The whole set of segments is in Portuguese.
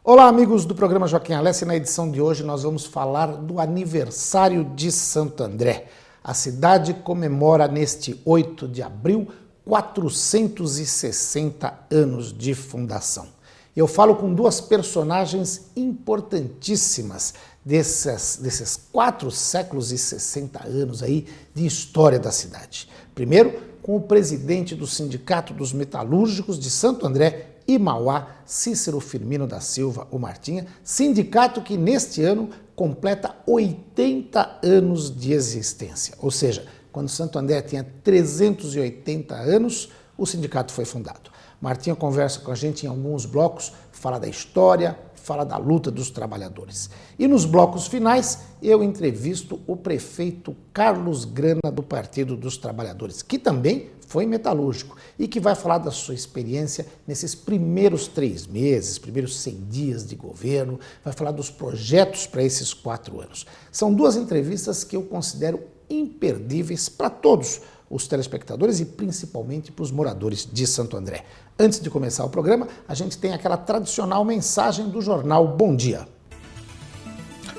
Olá, amigos do programa Joaquim Alessi. Na edição de hoje nós vamos falar do aniversário de Santo André. A cidade comemora neste 8 de abril 460 anos de fundação. Eu falo com duas personagens importantíssimas desses 4 séculos e 60 anos aí de história da cidade. Primeiro, com o presidente do Sindicato dos Metalúrgicos de Santo André e Mauá, Cícero Firmino da Silva, o Martinha, sindicato que neste ano completa 80 anos de existência. Ou seja, quando Santo André tinha 380 anos, o sindicato foi fundado. Martinha conversa com a gente em alguns blocos, fala da história, fala da luta dos trabalhadores. E nos blocos finais, eu entrevisto o prefeito Carlos Grana do Partido dos Trabalhadores, que também foi metalúrgico e que vai falar da sua experiência nesses primeiros 3 meses, primeiros 100 dias de governo, vai falar dos projetos para esses 4 anos. São 2 entrevistas que eu considero imperdíveis para todos os telespectadores e principalmente para os moradores de Santo André. Antes de começar o programa, a gente tem aquela tradicional mensagem do jornal Bom Dia.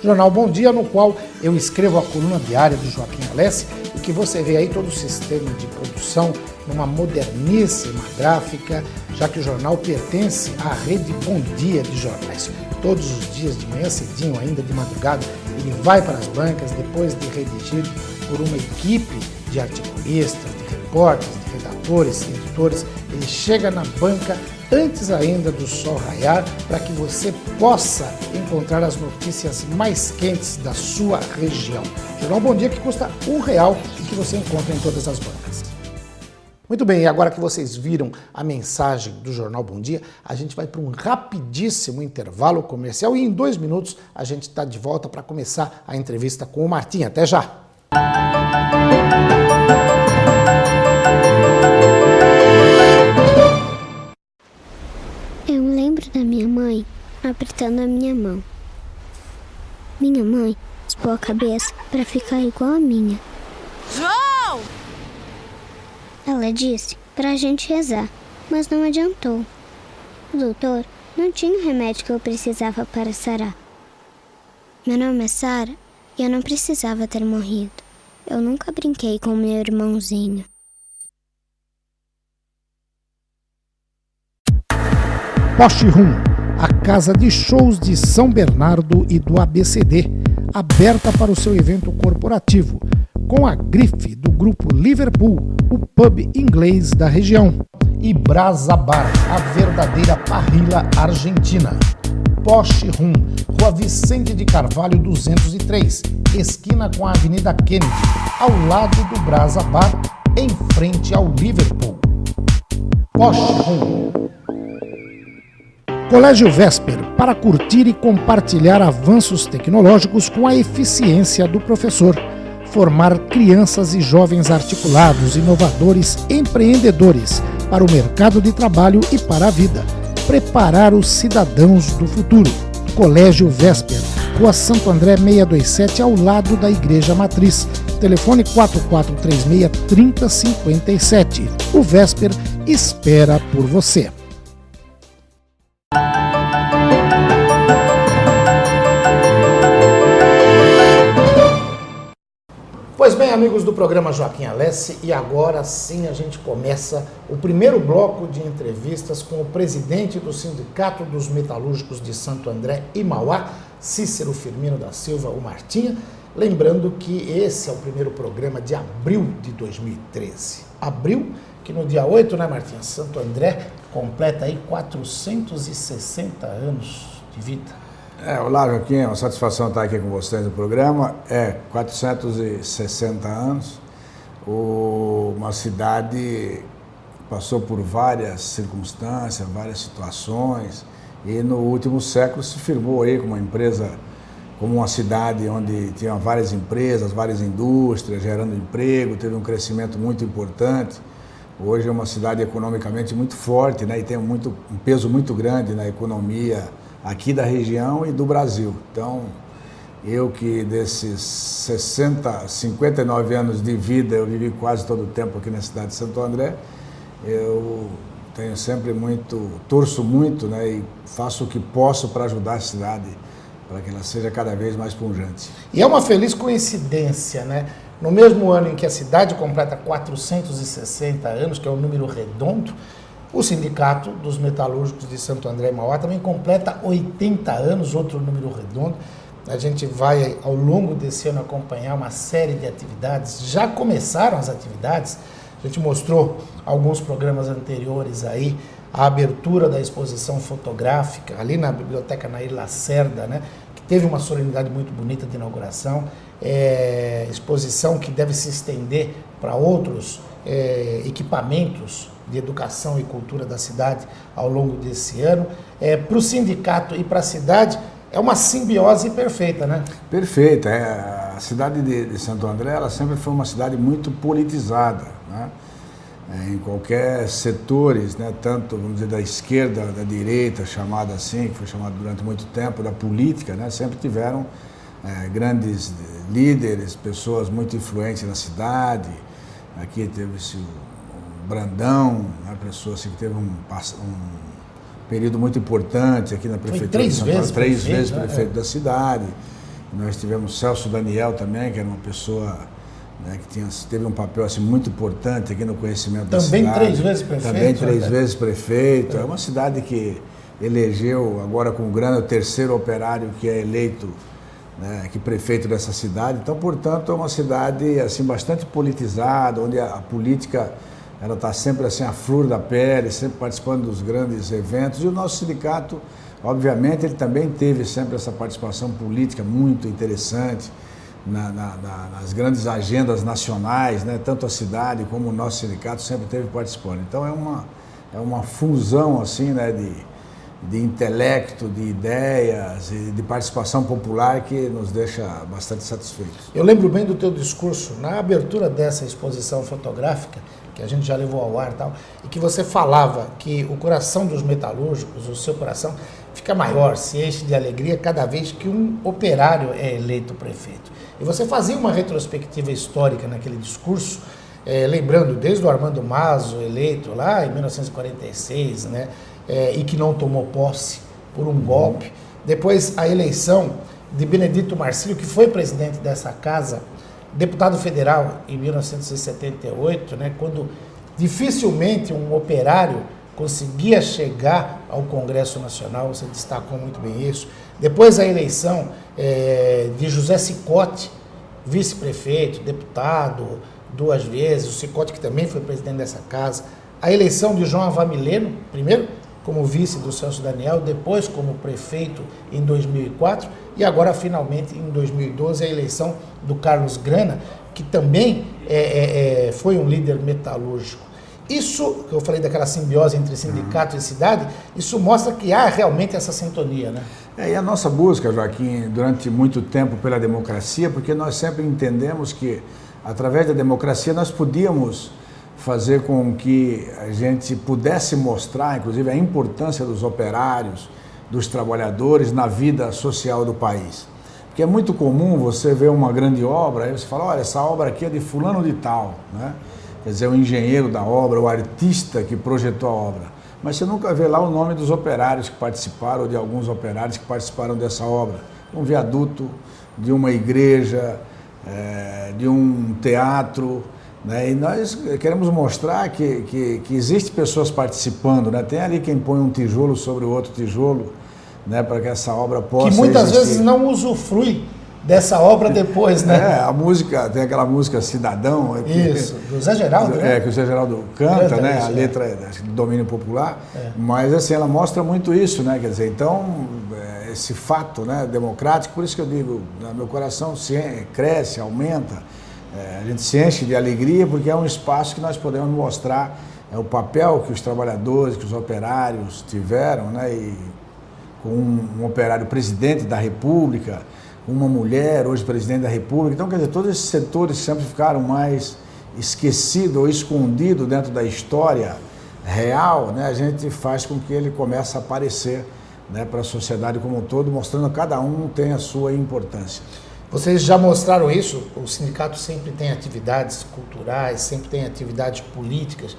Jornal Bom Dia, no qual eu escrevo a coluna diária do Joaquim Alessi e que você vê aí todo o sistema de produção numa moderníssima gráfica, já que o jornal pertence à rede Bom Dia de jornais. Todos os dias de manhã cedinho, ainda de madrugada, ele vai para as bancas depois de redigido por uma equipe de articulistas, de repórteres, de redatores, editores. Ele chega na banca antes ainda do sol raiar, para que você possa encontrar as notícias mais quentes da sua região. Jornal Bom Dia que custa R$1 e que você encontra em todas as bancas. Muito bem, e agora que vocês viram a mensagem do Jornal Bom Dia, a gente vai para um rapidíssimo intervalo comercial e em 2 minutos a gente está de volta para começar a entrevista com o Martinha. Até já! Eu lembro da minha mãe apertando a minha mão. Minha mãe raspou a cabeça para ficar igual a minha. João! Ela disse para a gente rezar, mas não adiantou. O doutor não tinha o remédio que eu precisava para sarar. Meu nome é Sara e eu não precisava ter morrido. Eu nunca brinquei com meu irmãozinho. Poste Rum, a casa de shows de São Bernardo e do ABCD, aberta para o seu evento corporativo, com a grife do grupo Liverpool, o pub inglês da região. E Brasa Bar, a verdadeira parrilla argentina. Poste Rum, Rua Vicente de Carvalho 203, esquina com a Avenida Kennedy, ao lado do Brasa Bar, em frente ao Liverpool. Poste Rum. Colégio Vesper, para curtir e compartilhar avanços tecnológicos com a eficiência do professor. Formar crianças e jovens articulados, inovadores, empreendedores para o mercado de trabalho e para a vida. Preparar os cidadãos do futuro. Colégio Vesper, Rua Santo André 627, ao lado da Igreja Matriz. Telefone 4436-3057. O Vesper espera por você. Pois bem, amigos do programa Joaquim Alessi, e agora sim a gente começa o primeiro bloco de entrevistas com o presidente do Sindicato dos Metalúrgicos de Santo André e Mauá, Cícero Firmino da Silva, o Martinha. Lembrando que esse é o primeiro programa de abril de 2013. Abril, que no dia 8, né, Martinha? Santo André completa aí 460 anos de vida. Olá, Joaquim, é uma satisfação estar aqui com vocês no programa. 460 anos, uma cidade passou por várias circunstâncias, várias situações, e no último século se firmou aí como uma empresa, como uma cidade onde tinha várias empresas, várias indústrias gerando emprego, teve um crescimento muito importante. Hoje é uma cidade economicamente muito forte, né, e tem um peso muito grande na economia aqui da região e do Brasil. Então, Eu que desses 59 anos de vida, eu vivi quase todo o tempo aqui na cidade de Santo André, eu tenho sempre torço muito, né, e faço o que posso para ajudar a cidade, para que ela seja cada vez mais pujante. E é uma feliz coincidência, né? No mesmo ano em que a cidade completa 460 anos, que é um número redondo, o Sindicato dos Metalúrgicos de Santo André e Mauá também completa 80 anos, outro número redondo. A gente vai, ao longo desse ano, acompanhar uma série de atividades. Já começaram as atividades. A gente mostrou alguns programas anteriores aí, a abertura da exposição fotográfica ali na Biblioteca Nair Lacerda, né, que teve uma solenidade muito bonita de inauguração, exposição que deve se estender para outros equipamentos de educação e cultura da cidade ao longo desse ano. Para o sindicato e para a cidade, é uma simbiose perfeita, né? Perfeita. A cidade de Santo André, ela sempre foi uma cidade muito politizada, né? Em qualquer setores, né? Tanto, vamos dizer, da esquerda, da direita, chamada assim, que foi chamada durante muito tempo, da política, né? Sempre tiveram grandes líderes, pessoas muito influentes na cidade. Aqui teve-se o Brandão, né? Pessoa assim, que teve um período muito importante aqui na prefeitura de Santo André, 3 vezes prefeito da cidade. Nós tivemos Celso Daniel também, que era uma pessoa, né, que teve um papel assim, muito importante aqui no conhecimento da cidade. Também 3 vezes prefeito. Também 3 vezes prefeito. É uma cidade que elegeu, agora com o Grana, o 3º operário que é eleito, né, aqui prefeito dessa cidade. Então, portanto, é uma cidade assim, bastante politizada, onde a política ela está sempre assim à flor da pele, sempre participando dos grandes eventos. E o nosso sindicato, obviamente, ele também teve sempre essa participação política muito interessante nas grandes agendas nacionais, né? Tanto a cidade como o nosso sindicato sempre esteve participando. Então é uma fusão assim, né, de intelecto, de ideias e de participação popular que nos deixa bastante satisfeitos. Eu lembro bem do teu discurso na abertura dessa exposição fotográfica, que a gente já levou ao ar e tal, e que você falava que o coração dos metalúrgicos, o seu coração, fica maior, se enche de alegria cada vez que um operário é eleito prefeito. E você fazia uma retrospectiva histórica naquele discurso, lembrando desde o Armando Mazo, eleito lá em 1946, né, e que não tomou posse por um golpe. Depois a eleição de Benedito Marcílio, que foi presidente dessa casa, deputado federal em 1978, né, quando dificilmente um operário conseguia chegar ao Congresso Nacional, você destacou muito bem isso. Depois a eleição de José Cicotti, vice-prefeito, deputado 2 vezes, o Cicotti que também foi presidente dessa casa. A eleição de João Avamileno, primeiro como vice do Celso Daniel, depois como prefeito em 2004 e agora finalmente em 2012 a eleição do Carlos Grana, que também foi um líder metalúrgico. Isso, que eu falei daquela simbiose entre sindicato e cidade, isso mostra que há realmente essa sintonia, né? E a nossa busca, Joaquim, durante muito tempo pela democracia, porque nós sempre entendemos que através da democracia nós podíamos fazer com que a gente pudesse mostrar, inclusive, a importância dos operários, dos trabalhadores na vida social do país. Porque é muito comum você ver uma grande obra, aí você fala, olha, essa obra aqui é de fulano de tal, né? Quer dizer, o engenheiro da obra, o artista que projetou a obra. Mas você nunca vê lá o nome dos operários que participaram, ou de alguns operários que participaram dessa obra. Um viaduto, de uma igreja, de um teatro, né? E nós queremos mostrar que existem pessoas participando, né? Tem ali quem põe um tijolo sobre o outro tijolo, né? Para que essa obra possa que muitas existir. Vezes não usufrui dessa obra depois, né? A música, tem aquela música Cidadão. Isso, do Zé Geraldo, né? Que o Zé Geraldo canta, né? Isso, a letra é do domínio popular, mas assim, ela mostra muito isso, né? Quer dizer, então, esse fato, né, democrático, por isso que eu digo, meu coração cresce, aumenta, a gente se enche de alegria, porque é um espaço que nós podemos mostrar o papel que os trabalhadores, que os operários tiveram, né? E com um operário presidente da República, uma mulher, hoje presidente da República. Então, quer dizer, todos esses setores sempre ficaram mais esquecidos ou escondidos dentro da história real, né? A gente faz com que ele comece a aparecer né, para a sociedade como um todo, mostrando que cada um tem a sua importância. Vocês já mostraram isso, o sindicato sempre tem atividades culturais, sempre tem atividades políticas,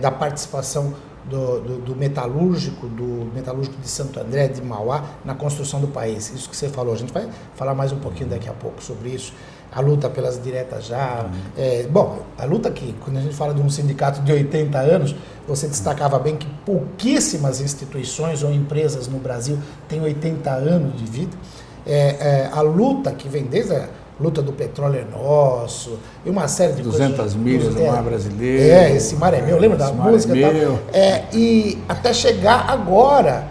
da participação do metalúrgico de Santo André, de Mauá, na construção do país. Isso que você falou, a gente vai falar mais um pouquinho daqui a pouco sobre isso. A luta pelas diretas já. Bom, a luta que, quando a gente fala de um sindicato de 80 anos, você destacava bem que pouquíssimas instituições ou empresas no Brasil têm 80 anos de vida. A luta que vem desde a luta do petróleo é nosso, e uma série de 200 coisas. milhas no mar brasileiro. Esse mar é meu, lembra da música? E até chegar agora,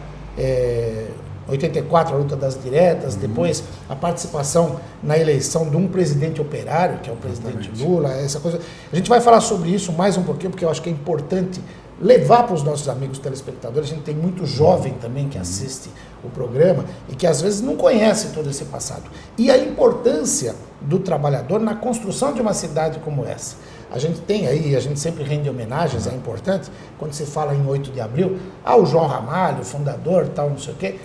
84, a luta das diretas, depois a participação na eleição de um presidente operário, que é o presidente Lula, essa coisa. A gente vai falar sobre isso mais um pouquinho, porque eu acho que é importante levar para os nossos amigos telespectadores. A gente tem muito jovem também que assiste o programa e que às vezes não conhece todo esse passado. E a importância do trabalhador na construção de uma cidade como essa. A gente tem aí, a gente sempre rende homenagens, é importante, quando se fala em 8 de abril, o João Ramalho, fundador, tal, não sei o quê.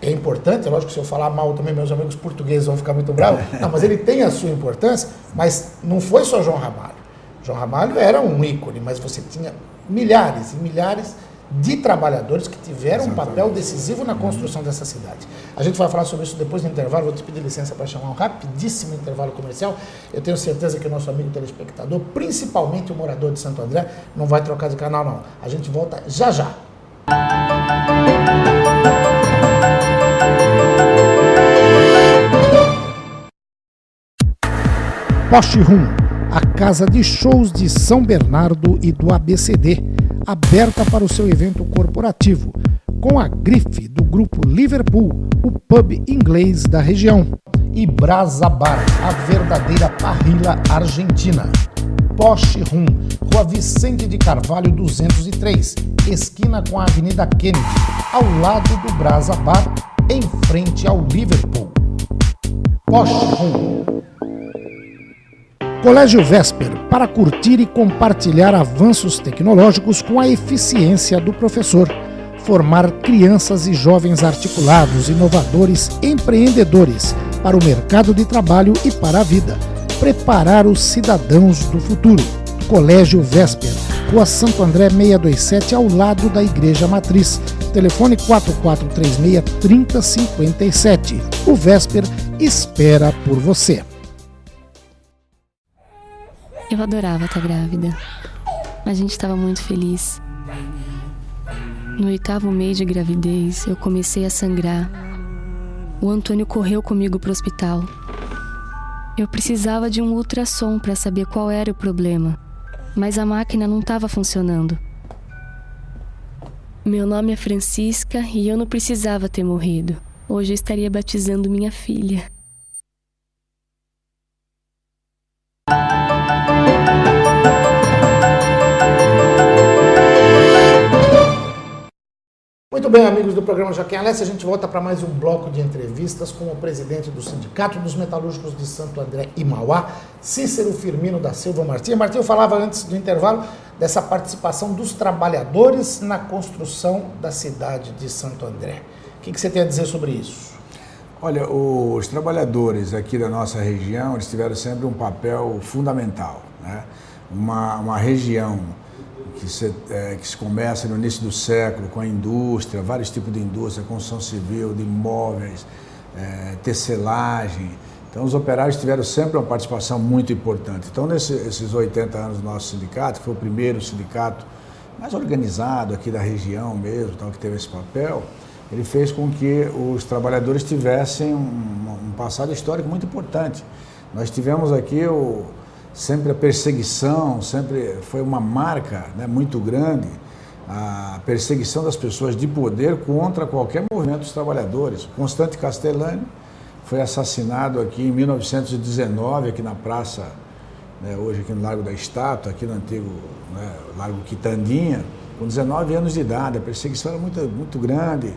É importante, é lógico que se eu falar mal também, meus amigos portugueses vão ficar muito bravos. Não, mas ele tem a sua importância, mas não foi só João Ramalho. João Ramalho era um ícone, mas você tinha milhares e milhares de trabalhadores que tiveram um papel decisivo na construção dessa cidade. A gente vai falar sobre isso depois do intervalo. Vou te pedir licença para chamar um rapidíssimo intervalo comercial. Eu tenho certeza que o nosso amigo telespectador, principalmente o morador de Santo André, não vai trocar de canal, não. A gente volta já já. Porsche Room, a casa de shows de São Bernardo e do ABCD, aberta para o seu evento corporativo, com a grife do grupo Liverpool, o pub inglês da região. E Brasa Bar, a verdadeira parrilla argentina. Porsche Room, Rua Vicente de Carvalho 203, esquina com a Avenida Kennedy, ao lado do Brasa Bar, em frente ao Liverpool. Porsche Room. Colégio Vesper, para curtir e compartilhar avanços tecnológicos com a eficiência do professor. Formar crianças e jovens articulados, inovadores, empreendedores para o mercado de trabalho e para a vida. Preparar os cidadãos do futuro. Colégio Vesper, Rua Santo André 627, ao lado da Igreja Matriz. Telefone 4436-3057. O Vesper espera por você. Eu adorava estar grávida. A gente estava muito feliz. No 8º mês de gravidez, eu comecei a sangrar. O Antônio correu comigo para o hospital. Eu precisava de um ultrassom para saber qual era o problema, mas a máquina não estava funcionando. Meu nome é Francisca e eu não precisava ter morrido. Hoje eu estaria batizando minha filha. Muito bem, amigos do programa Joaquim Alessi, a gente volta para mais um bloco de entrevistas com o presidente do Sindicato dos Metalúrgicos de Santo André e Mauá, Cícero Firmino da Silva Martins. Martim, eu falava antes do intervalo dessa participação dos trabalhadores na construção da cidade de Santo André. O que você tem a dizer sobre isso? Olha, os trabalhadores aqui da nossa região, eles tiveram sempre um papel fundamental, né? Uma região que se começa no início do século com a indústria, vários tipos de indústria, construção civil, de imóveis, tecelagem. Então, os operários tiveram sempre uma participação muito importante. Então, nesses 80 anos do nosso sindicato, que foi o primeiro sindicato mais organizado aqui da região mesmo, então, que teve esse papel, ele fez com que os trabalhadores tivessem um passado histórico muito importante. Nós tivemos aqui sempre a perseguição, sempre foi uma marca, né, muito grande, a perseguição das pessoas de poder contra qualquer movimento dos trabalhadores. Constante Castellani foi assassinado aqui em 1919, aqui na praça, né, hoje aqui no Largo da Estátua, aqui no antigo, né, Largo Quitandinha, com 19 anos de idade. A perseguição era muito grande.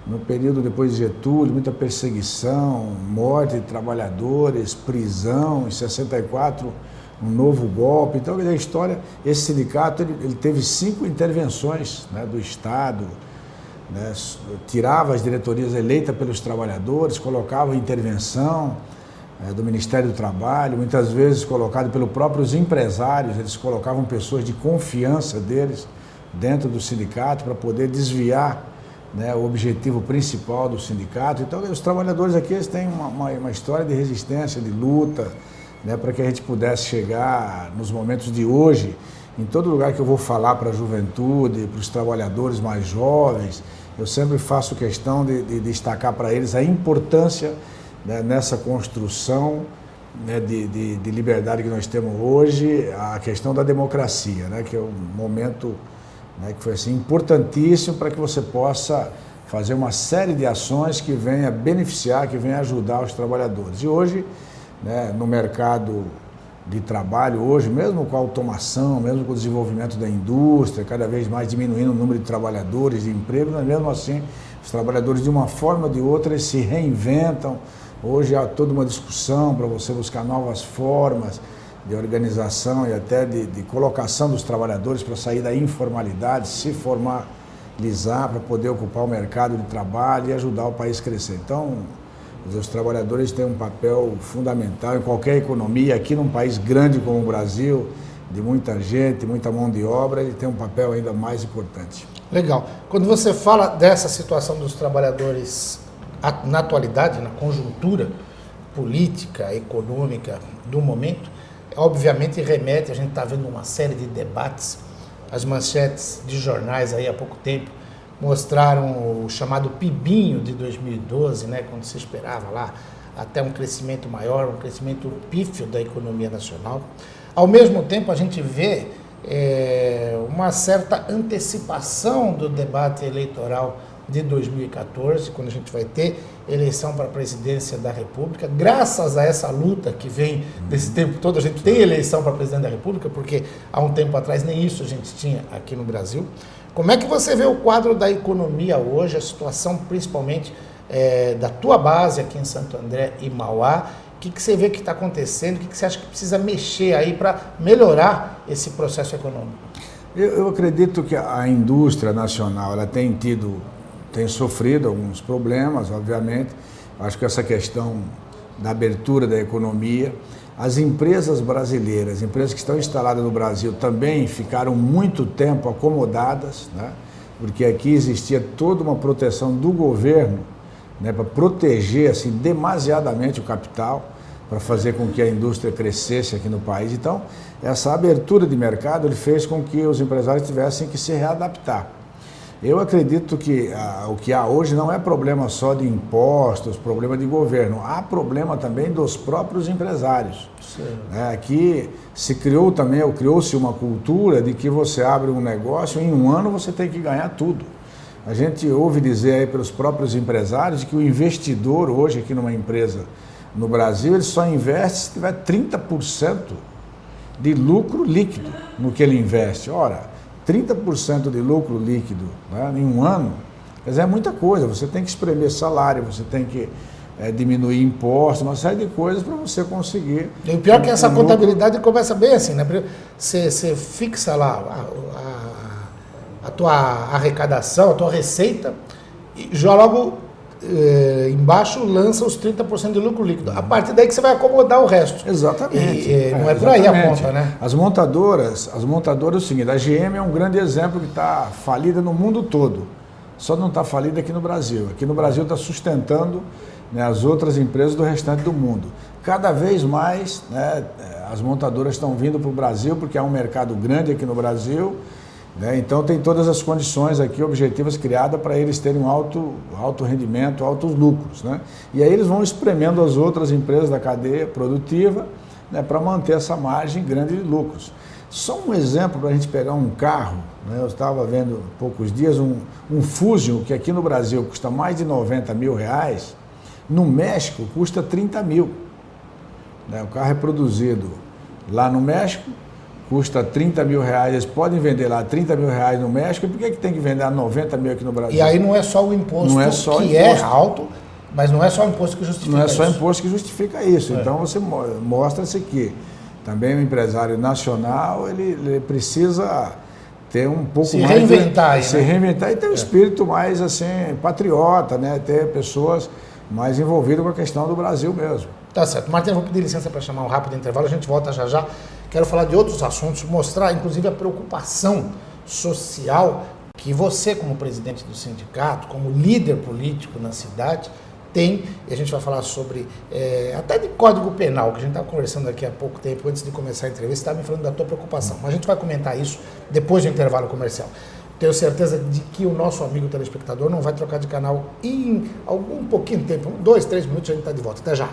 No período depois de Getúlio, muita perseguição, morte de trabalhadores, prisão. Em 64, um novo golpe. Então, a história, esse sindicato, ele teve 5 intervenções, né, do Estado, né, tirava as diretorias eleitas pelos trabalhadores, colocava intervenção do Ministério do Trabalho, muitas vezes colocado pelos próprios empresários, eles colocavam pessoas de confiança deles dentro do sindicato para poder desviar, né, o objetivo principal do sindicato. Então, os trabalhadores aqui eles têm uma história de resistência, de luta, né, para que a gente pudesse chegar nos momentos de hoje, em todo lugar que eu vou falar para a juventude, para os trabalhadores mais jovens, eu sempre faço questão de destacar para eles a importância, né, nessa construção, né, de liberdade que nós temos hoje, a questão da democracia, né, que é um momento, né, que foi assim, importantíssimo para que você possa fazer uma série de ações que venha beneficiar, que venha ajudar os trabalhadores. E hoje, né, no mercado de trabalho, hoje, mesmo com a automação, mesmo com o desenvolvimento da indústria, cada vez mais diminuindo o número de trabalhadores, de emprego, mas mesmo assim, os trabalhadores, de uma forma ou de outra, eles se reinventam. Hoje há toda uma discussão para você buscar novas formas de organização e até de colocação dos trabalhadores para sair da informalidade, se formalizar para poder ocupar o mercado de trabalho e ajudar o país a crescer. Então, os trabalhadores têm um papel fundamental em qualquer economia. Aqui num país grande como o Brasil, de muita gente, muita mão de obra, ele tem um papel ainda mais importante. Legal. Quando você fala dessa situação dos trabalhadores na atualidade, na conjuntura política, econômica do momento, obviamente remete, a gente está vendo uma série de debates, as manchetes de jornais aí há pouco tempo mostraram o chamado PIBinho de 2012, né, quando se esperava lá até um crescimento maior, um crescimento pífio da economia nacional. Ao mesmo tempo, a gente vê uma certa antecipação do debate eleitoral de 2014, quando a gente vai ter eleição para a presidência da República. Graças a essa luta que vem desse tempo todo, a gente tem eleição para presidente da República, porque há um tempo atrás nem isso a gente tinha aqui no Brasil. Como é que você vê o quadro da economia hoje, a situação principalmente da tua base aqui em Santo André e Mauá? O que você vê que está acontecendo? O que você acha que precisa mexer aí para melhorar esse processo econômico? Eu acredito que a indústria nacional ela tem sofrido alguns problemas, obviamente. Acho que essa questão da abertura da economia, as empresas brasileiras, empresas que estão instaladas no Brasil, também ficaram muito tempo acomodadas, né? Porque aqui existia toda uma proteção do governo, né, para proteger assim, demasiadamente o capital, para fazer com que a indústria crescesse aqui no país. Então, essa abertura de mercado ele fez com que os empresários tivessem que se readaptar. Eu acredito que o que há hoje não é problema só de impostos, problema de governo, há problema também dos próprios empresários. Aqui criou-se uma cultura de que você abre um negócio e em um ano você tem que ganhar tudo. A gente ouve dizer aí pelos próprios empresários que o investidor hoje aqui numa empresa no Brasil, ele só investe se tiver 30% de lucro líquido no que ele investe. Ora, 30% de lucro líquido, né, em um ano, quer dizer, é muita coisa. Você tem que espremer salário, você tem que diminuir impostos, uma série de coisas para você conseguir. E o pior é que essa contabilidade começa bem assim, né? Você fixa lá a tua arrecadação, a tua receita, e já logo embaixo lança os 30% de lucro líquido. A partir daí que você vai acomodar o resto. Exatamente. Não é por aí a conta, né? As montadoras, é o seguinte, a GM é um grande exemplo que está falida no mundo todo. Só não está falida aqui no Brasil. Aqui no Brasil está sustentando, né, as outras empresas do restante do mundo. Cada vez mais, né, as montadoras estão vindo para o Brasil, porque há um mercado grande aqui no Brasil, né, então tem todas as condições aqui objetivas criadas para eles terem um alto rendimento, altos lucros, né? E aí eles vão espremendo as outras empresas da cadeia produtiva, né, para manter essa margem grande de lucros. Só um exemplo para a gente pegar um carro, né, eu estava vendo há poucos dias um Fusion, que aqui no Brasil custa mais de 90 mil reais, no México custa 30 mil. Né, o carro é produzido lá no México, custa 30 mil reais, eles podem vender lá 30 mil reais no México, e por que tem que vender a 90 mil aqui no Brasil? E aí não é só o imposto é alto, mas não é só o imposto que justifica isso. Não é só o imposto que justifica isso. Então você mostra-se que também o empresário nacional, ele precisa ter um pouco se mais... Reinventar, se reinventar e ter um espírito mais, assim, patriota, né? Ter pessoas mais envolvidas com a questão do Brasil mesmo. Tá certo. Martim, eu vou pedir licença para chamar um rápido intervalo, a gente volta já já. Quero falar de outros assuntos, mostrar inclusive a preocupação social que você, como presidente do sindicato, como líder político na cidade, tem, e a gente vai falar sobre, até de Código Penal, que a gente estava conversando aqui há pouco tempo, antes de começar a entrevista, estava me falando da tua preocupação, mas a gente vai comentar isso depois do intervalo comercial. Tenho certeza de que o nosso amigo telespectador não vai trocar de canal em algum pouquinho tempo, 2, 3 minutos a gente está de volta. Até já!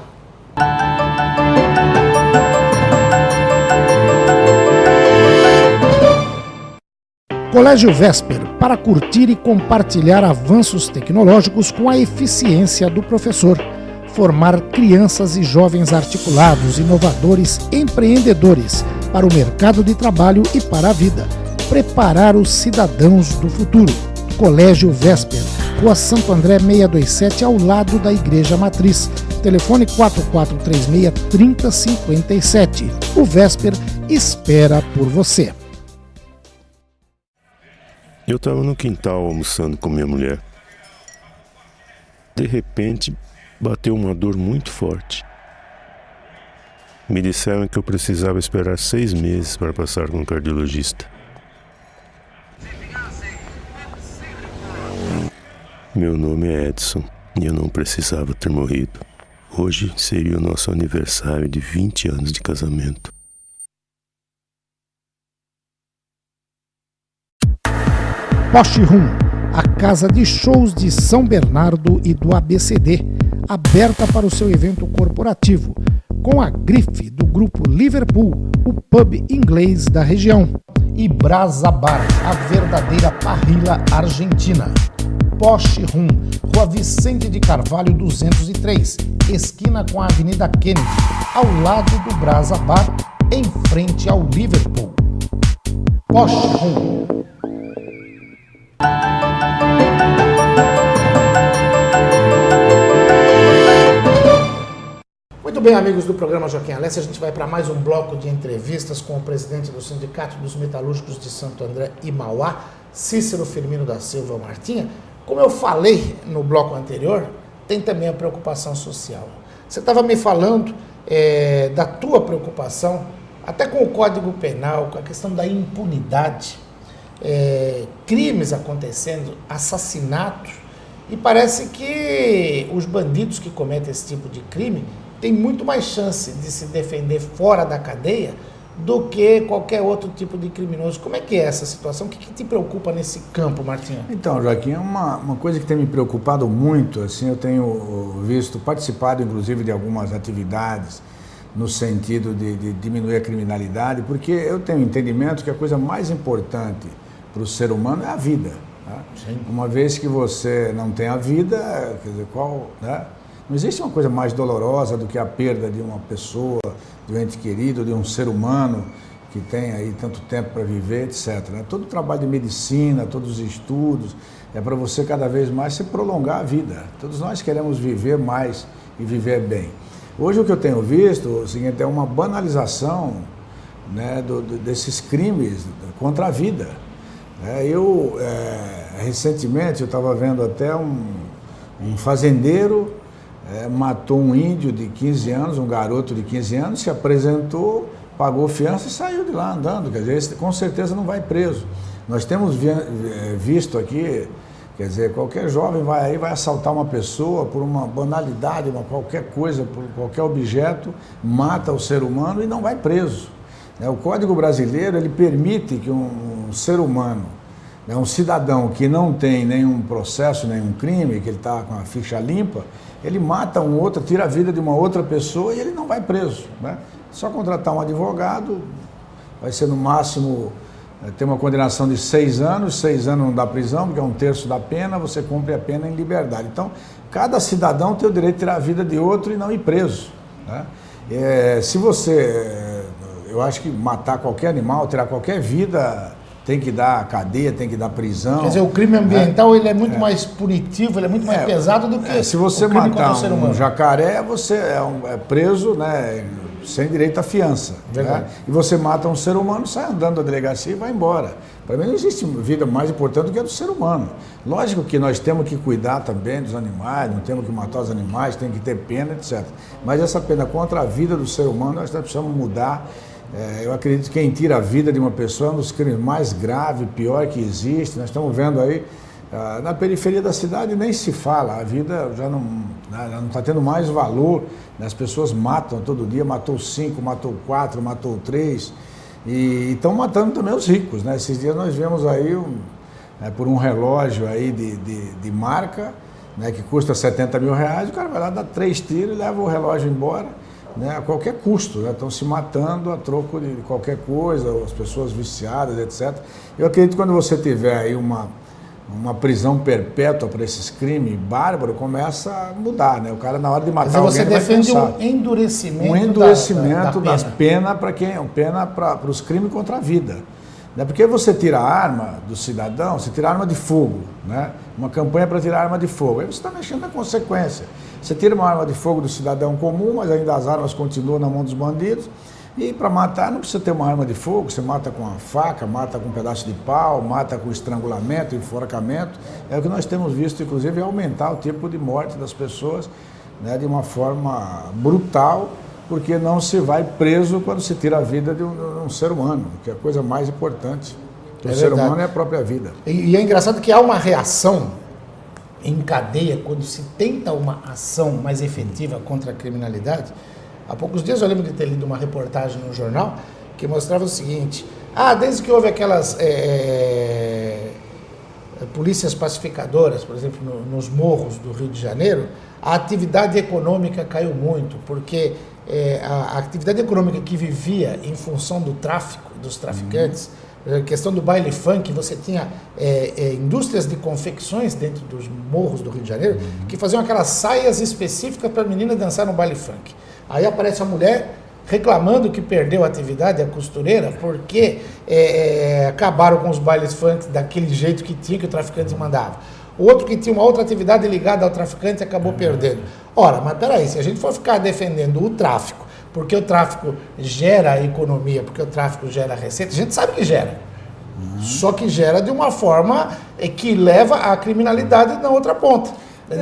Colégio Vesper, para curtir e compartilhar avanços tecnológicos com a eficiência do professor. Formar crianças e jovens articulados, inovadores, empreendedores para o mercado de trabalho e para a vida. Preparar os cidadãos do futuro. Colégio Vesper, Rua Santo André 627, ao lado da Igreja Matriz. Telefone 4436-3057. O Vesper espera por você. Eu estava no quintal almoçando com minha mulher. De repente, bateu uma dor muito forte. Me disseram que eu precisava esperar 6 meses para passar com um cardiologista. Meu nome é Edson e eu não precisava ter morrido. Hoje seria o nosso aniversário de 20 anos de casamento. Posh Room, a casa de shows de São Bernardo e do ABCD, aberta para o seu evento corporativo, com a grife do grupo Liverpool, o pub inglês da região, e Brasa Bar, a verdadeira parrilla argentina. Posh Room, Rua Vicente de Carvalho 203, esquina com a Avenida Kennedy, ao lado do Brasa Bar, em frente ao Liverpool. Posh Room. Muito bem, amigos do programa Joaquim Alessi, a gente vai para mais um bloco de entrevistas com o presidente do Sindicato dos Metalúrgicos de Santo André e Mauá, Cícero Firmino da Silva Martinha. Como eu falei no bloco anterior, tem também a preocupação social. Você estava me falando da tua preocupação, até com o Código Penal, com a questão da impunidade, crimes acontecendo, assassinatos, e parece que os bandidos que cometem esse tipo de crime têm muito mais chance de se defender fora da cadeia do que qualquer outro tipo de criminoso. Como é que é essa situação? O que te preocupa nesse campo, Martinho? Então, Joaquim, é uma coisa que tem me preocupado muito, assim, eu tenho participado inclusive de algumas atividades no sentido de diminuir a criminalidade, porque eu tenho entendimento que a coisa mais importante para o ser humano é a vida. Tá? Uma vez que você não tem a vida, quer dizer, né? Não existe uma coisa mais dolorosa do que a perda de uma pessoa, de um ente querido, de um ser humano que tem aí tanto tempo para viver, etc. Né? Todo o trabalho de medicina, todos os estudos, é para você cada vez mais se prolongar a vida. Todos nós queremos viver mais e viver bem. Hoje o que eu tenho visto é o seguinte, é uma banalização, né, desses crimes contra a vida. Recentemente eu estava vendo até um fazendeiro matou um índio de 15 anos, um garoto de 15 anos, se apresentou, pagou fiança e saiu de lá andando. Quer dizer, esse, com certeza não vai preso. Nós temos visto aqui, quer dizer, qualquer jovem vai assaltar uma pessoa por uma banalidade, qualquer coisa, por qualquer objeto, mata o ser humano e não vai preso. O Código Brasileiro, ele permite que um ser humano, um cidadão que não tem nenhum processo, nenhum crime, que ele está com a ficha limpa, ele mata um outro, tira a vida de uma outra pessoa e ele não vai preso. Né? Só contratar um advogado, vai ser no máximo, ter uma condenação de 6 anos, 6 anos não dá prisão, porque é 1/3 da pena, você cumpre a pena em liberdade. Então, cada cidadão tem o direito de tirar a vida de outro e não ir preso. Né? Se você, eu acho que matar qualquer animal, tirar qualquer vida, tem que dar cadeia, tem que dar prisão. Quer dizer, o crime ambiental ele é muito mais punitivo, ele é muito mais pesado do que se você o crime matar contra o ser humano. Um jacaré, você é preso, né, sem direito à fiança. Né? E você mata um ser humano, sai andando da delegacia e vai embora. Para mim não existe vida mais importante do que a do ser humano. Lógico que nós temos que cuidar também dos animais, não temos que matar os animais, tem que ter pena, etc. Mas essa pena contra a vida do ser humano, nós precisamos mudar. Eu acredito que quem tira a vida de uma pessoa é um dos crimes mais graves, pior que existe. Nós estamos vendo aí, na periferia da cidade nem se fala, a vida já não está tendo mais valor. As pessoas matam todo dia, matou 5, matou 4, matou 3, e estão matando também os ricos. Né? Esses dias nós vemos aí, por um relógio aí de marca, né, que custa R$70 mil, o cara vai lá, dá 3 tiros e leva o relógio embora. Né, a qualquer custo, né? Estão se matando a troco de qualquer coisa, as pessoas viciadas, etc. Eu acredito que quando você tiver aí uma prisão perpétua para esses crimes bárbaros, começa a mudar, né? O cara, na hora de matar alguém, você defende um endurecimento, das penas para os crimes contra a vida. Né? Porque você tira a arma do cidadão, você tira a arma de fogo, né? Uma campanha para tirar a arma de fogo, aí você está mexendo na consequência. Você tira uma arma de fogo do cidadão comum, mas ainda as armas continuam na mão dos bandidos. E para matar não precisa ter uma arma de fogo, você mata com uma faca, mata com um pedaço de pau, mata com estrangulamento, enforcamento. É o que nós temos visto, inclusive, é aumentar o tipo de morte das pessoas, né, de uma forma brutal, porque não se vai preso quando se tira a vida de um ser humano, que é a coisa mais importante. O ser humano é a própria vida. E é engraçado que há uma reação em cadeia quando se tenta uma ação mais efetiva contra a criminalidade. Há poucos dias eu lembro de ter lido uma reportagem no jornal que mostrava o seguinte: desde que houve aquelas polícias pacificadoras, por exemplo, nos morros do Rio de Janeiro, a atividade econômica caiu muito, porque a atividade econômica que vivia em função do tráfico, dos traficantes, a questão do baile funk, você tinha indústrias de confecções dentro dos morros do Rio de Janeiro que faziam aquelas saias específicas para a menina dançar no baile funk. Aí aparece a mulher reclamando que perdeu a atividade, a costureira, porque acabaram com os bailes funk daquele jeito que tinha, que o traficante mandava. O outro que tinha uma outra atividade ligada ao traficante acabou perdendo. Ora, mas peraí, se a gente for ficar defendendo o tráfico, porque o tráfico gera economia, porque o tráfico gera receita, a gente sabe que gera. Só que gera de uma forma que leva à criminalidade na outra ponta.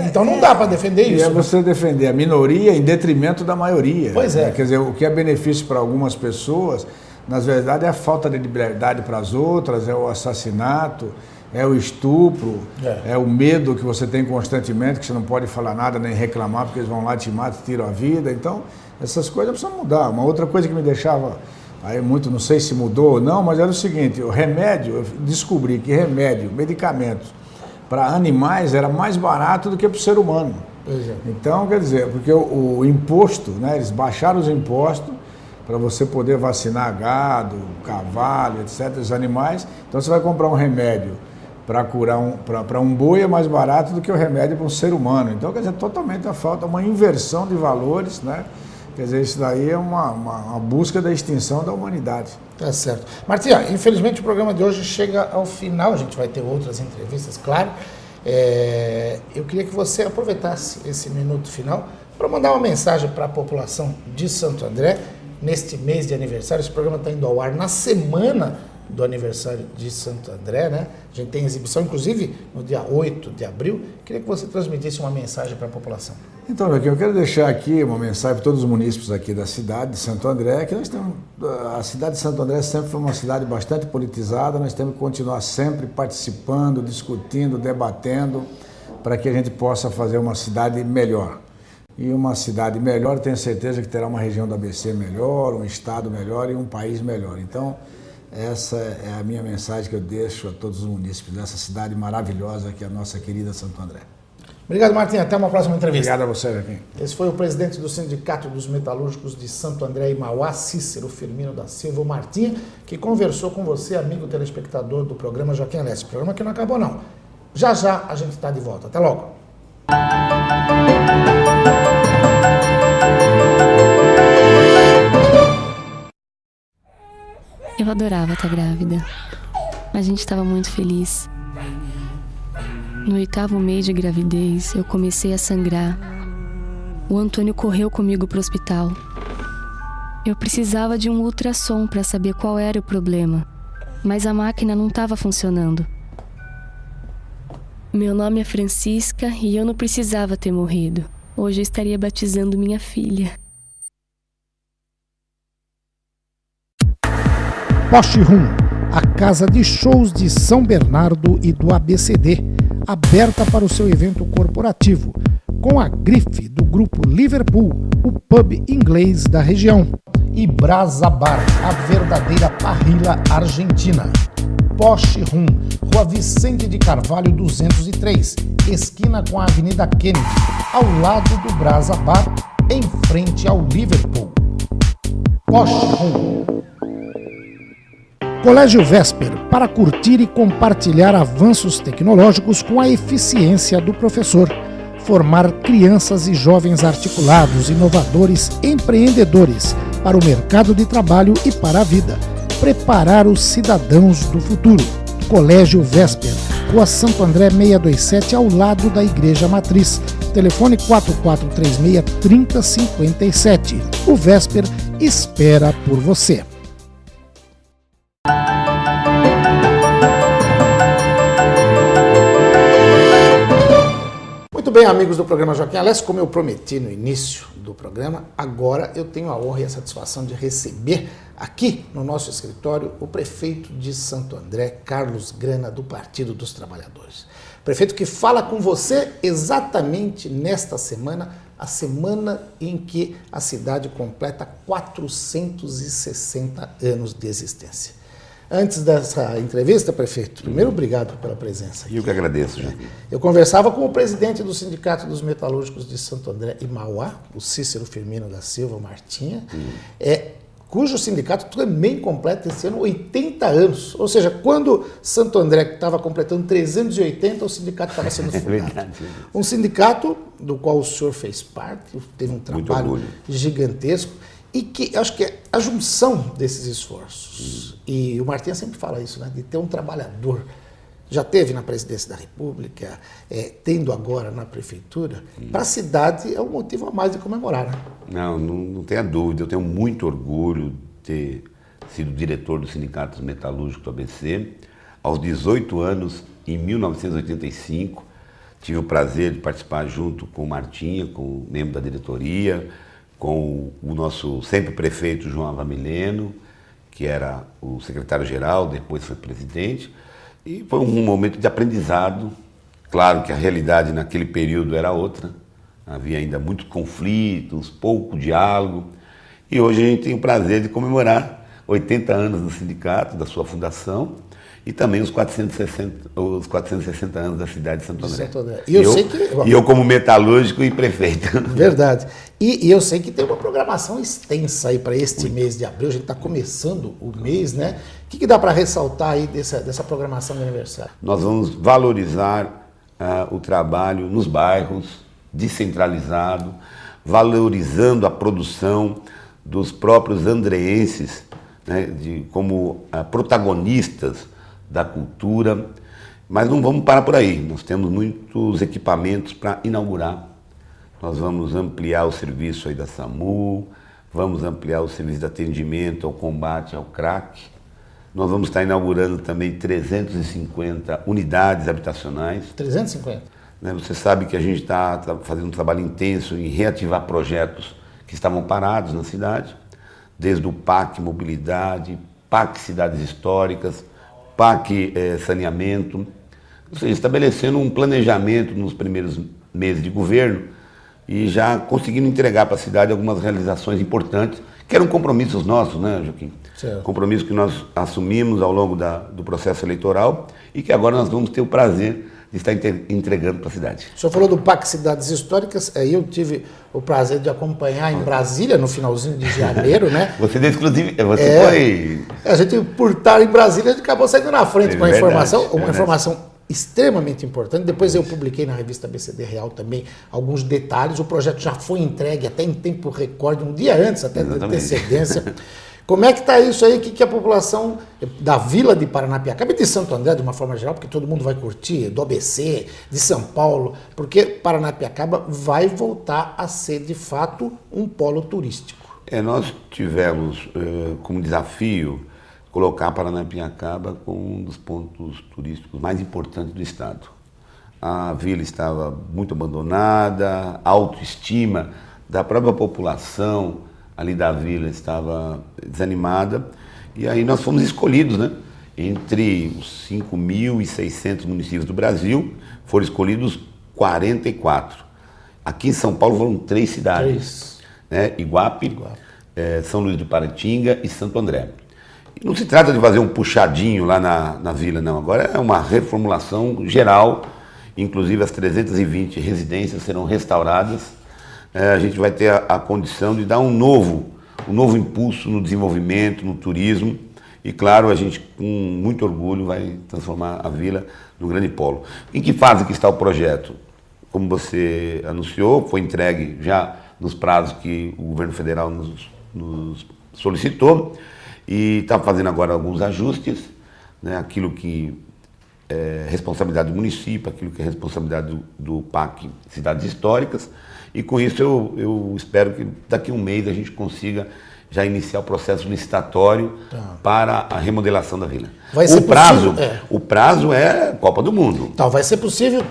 Então não dá para defender isso. E você defender a minoria em detrimento da maioria. Pois é. Quer dizer, o que é benefício para algumas pessoas, na verdade, é a falta de liberdade para as outras, é o assassinato, é o estupro, é o medo que você tem constantemente, que você não pode falar nada nem reclamar, porque eles vão lá, te matam, tiram a vida. Então, essas coisas precisam mudar. Uma outra coisa que me deixava aí muito, não sei se mudou ou não, mas era o seguinte: o remédio, eu descobri que medicamentos para animais era mais barato do que para o ser humano. Então, quer dizer, porque o imposto, né, eles baixaram os impostos para você poder vacinar gado, cavalo, etc., os animais. Então você vai comprar um remédio para curar para um boi é mais barato do que o remédio para um ser humano. Então, quer dizer, totalmente a falta, uma inversão de valores, né? Quer dizer, isso daí é uma busca da extinção da humanidade. Tá certo. Martinha, infelizmente o programa de hoje chega ao final, a gente vai ter outras entrevistas, claro. Eu queria que você aproveitasse esse minuto final para mandar uma mensagem para a população de Santo André, neste mês de aniversário. Esse programa está indo ao ar na semana do aniversário de Santo André, né? A gente tem exibição, inclusive, no dia 8 de abril. Queria que você transmitisse uma mensagem para a população. Então, Joaquim, eu quero deixar aqui uma mensagem para todos os munícipes aqui da cidade de Santo André, que nós temos, a cidade de Santo André sempre foi uma cidade bastante politizada, nós temos que continuar sempre participando, discutindo, debatendo, para que a gente possa fazer uma cidade melhor. E uma cidade melhor, tenho certeza que terá uma região do ABC melhor, um estado melhor e um país melhor. Então, essa é a minha mensagem que eu deixo a todos os munícipes dessa cidade maravilhosa que é a nossa querida Santo André. Obrigado, Martinha. Até uma próxima entrevista. Obrigado a você, Joaquim. Esse foi o presidente do Sindicato dos Metalúrgicos de Santo André e Mauá, Cícero Firmino da Silva Martinha, que conversou com você, amigo telespectador do programa Joaquim Alessio. Programa que não acabou, não. Já já a gente está de volta. Até logo. Eu adorava estar grávida. A gente estava muito feliz. No 8º mês de gravidez, eu comecei a sangrar. O Antônio correu comigo para o hospital. Eu precisava de um ultrassom para saber qual era o problema, mas a máquina não estava funcionando. Meu nome é Francisca e eu não precisava ter morrido. Hoje eu estaria batizando minha filha. Posh Room, a casa de shows de São Bernardo e do ABCD, aberta para o seu evento corporativo, com a grife do grupo Liverpool, o pub inglês da região. E Brasa Bar, a verdadeira parrilla argentina. Posh Room, Rua Vicente de Carvalho 203, esquina com a Avenida Kennedy, ao lado do Brasa Bar, em frente ao Liverpool. Posh Room. Colégio Vesper, para curtir e compartilhar avanços tecnológicos com a eficiência do professor. Formar crianças e jovens articulados, inovadores, empreendedores para o mercado de trabalho e para a vida. Preparar os cidadãos do futuro. Colégio Vesper, Rua Santo André 627, ao lado da Igreja Matriz. Telefone 4436-3057. O Vesper espera por você. Muito bem, amigos do programa Joaquim Alessio, como eu prometi no início do programa, agora eu tenho a honra e a satisfação de receber aqui no nosso escritório o prefeito de Santo André, Carlos Grana, do Partido dos Trabalhadores. Prefeito que fala com você exatamente nesta semana, a semana em que a cidade completa 460 anos de existência. Antes dessa entrevista, prefeito, primeiro obrigado pela presença aqui. Eu que agradeço, Joaquim. Eu conversava com o presidente do Sindicato dos Metalúrgicos de Santo André e Mauá, o Cícero Firmino da Silva Martinha, cujo sindicato também completa esse ano 80 anos. Ou seja, quando Santo André estava completando 380, o sindicato estava sendo fundado. Um sindicato do qual o senhor fez parte, teve um trabalho gigantesco, e que acho que é a junção desses esforços. E o Martinha sempre fala isso, né? De ter um trabalhador, já teve na presidência da República, tendo agora na prefeitura, para a cidade é um motivo a mais de comemorar, né? Não tenha dúvida, eu tenho muito orgulho de ter sido diretor do Sindicato dos Metalúrgicos do ABC. Aos 18 anos, em 1985, tive o prazer de participar junto com o Martinha, com o membro da diretoria, com o nosso sempre prefeito João Alamileno, que era o secretário-geral, depois foi presidente, e foi um momento de aprendizado. Claro que a realidade naquele período era outra, havia ainda muitos conflitos, pouco diálogo, e hoje a gente tem o prazer de comemorar 80 anos do sindicato, da sua fundação, e também os 460 anos da cidade de Santo André. E eu como metalúrgico e prefeito. Verdade. E eu sei que tem uma programação extensa aí para este mês de abril, a gente está começando o mês, né? O que dá para ressaltar aí dessa programação de aniversário? Nós vamos valorizar o trabalho nos bairros, descentralizado, valorizando a produção dos próprios andreenses, né, como protagonistas da cultura, mas não vamos parar por aí. Nós temos muitos equipamentos para inaugurar. Nós vamos ampliar o serviço aí da SAMU, vamos ampliar o serviço de atendimento ao combate ao crack. Nós vamos estar inaugurando também 350 unidades habitacionais. 350? Você sabe que a gente está fazendo um trabalho intenso em reativar projetos que estavam parados na cidade, desde o PAC Mobilidade, PAC Cidades Históricas, PAC Saneamento, ou seja, estabelecendo um planejamento nos primeiros meses de governo e já conseguindo entregar para a cidade algumas realizações importantes, que eram compromissos nossos, né, Joaquim? Certo. Compromissos que nós assumimos ao longo do processo eleitoral e que agora nós vamos ter o prazer de estar entregando para a cidade. O senhor falou do PAC Cidades Históricas, eu tive o prazer de acompanhar em Brasília, no finalzinho de janeiro, né? Você deu exclusivo, você foi... A gente, por estar em Brasília, a gente acabou saindo na frente com a informação, uma informação extremamente importante. Depois eu publiquei na revista ABCD Real também alguns detalhes, o projeto já foi entregue até em tempo recorde, um dia antes até da antecedência. Como é que está isso aí? O que a população da Vila de Paranapiacaba e de Santo André, de uma forma geral, porque todo mundo vai curtir, do ABC, de São Paulo, porque Paranapiacaba vai voltar a ser, de fato, um polo turístico. Nós tivemos como desafio colocar Paranapiacaba como um dos pontos turísticos mais importantes do estado. A vila estava muito abandonada, a autoestima da própria população ali da vila estava desanimada, e aí nós fomos escolhidos, né? Entre os 5.600 municípios do Brasil, foram escolhidos 44. Aqui em São Paulo foram 3 cidades, né? Iguape, São Luís do Paraitinga e Santo André. E não se trata de fazer um puxadinho lá na vila, não. Agora é uma reformulação geral, inclusive as 320 residências serão restauradas. A gente vai ter a condição de dar um novo impulso no desenvolvimento, no turismo. E claro, a gente com muito orgulho vai transformar a vila num grande polo. Em que fase que está o projeto? Como você anunciou, foi entregue já nos prazos que o governo federal nos solicitou, e está fazendo agora alguns ajustes, né? Aquilo que é responsabilidade do município, aquilo que é responsabilidade do PAC Cidades Históricas, e com isso eu espero que daqui a um mês a gente consiga já iniciar o processo licitatório para a remodelação da vila. O prazo é Copa do Mundo. Então, vai ser possível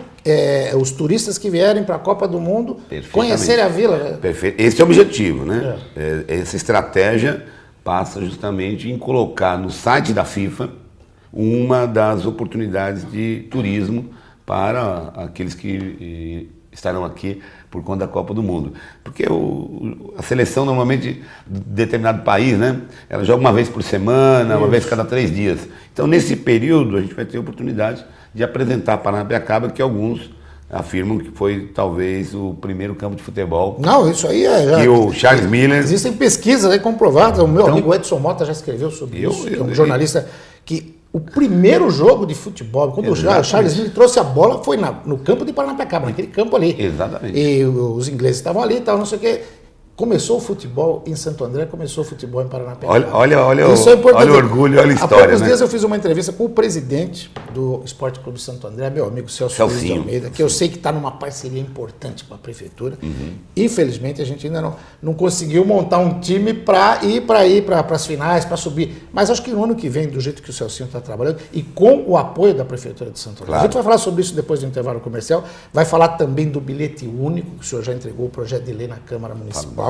os turistas que vierem para a Copa do Mundo conhecerem a vila. Né? Perfeito. Esse é o objetivo, né? Essa estratégia passa justamente em colocar no site da FIFA uma das oportunidades de turismo para aqueles que estarão aqui por conta da Copa do Mundo. Porque a seleção normalmente de determinado país, né, ela joga uma vez por semana, uma vez cada 3 dias. Então, nesse período, a gente vai ter a oportunidade de apresentar Paranapiacaba, que alguns afirmam que foi talvez o primeiro campo de futebol. Não, isso aí que o Charles Miller... Existem pesquisas aí comprovadas. O meu amigo Edson Mota já escreveu sobre isso, que é um jornalista que... O primeiro jogo de futebol, quando o Charles Miller trouxe a bola, foi no campo de Paranapiacaba, naquele campo ali. Exatamente. E os ingleses estavam ali e tal, não sei o quê. Começou o futebol em Santo André, começou o futebol em Paranapiacaba. Olha isso é importante. Olha o orgulho, olha a história. Há poucos dias eu fiz uma entrevista com o presidente do Esporte Clube Santo André, meu amigo Celso Luiz de Almeida, que eu sei que está numa parceria importante com a prefeitura. Infelizmente, a gente ainda não conseguiu montar um time para ir para as finais, para subir. Mas acho que no ano que vem, do jeito que o Celcinho está trabalhando, e com o apoio da prefeitura de Santo André. Claro. A gente vai falar sobre isso depois do intervalo comercial, vai falar também do bilhete único, que o senhor já entregou o projeto de lei na Câmara Municipal,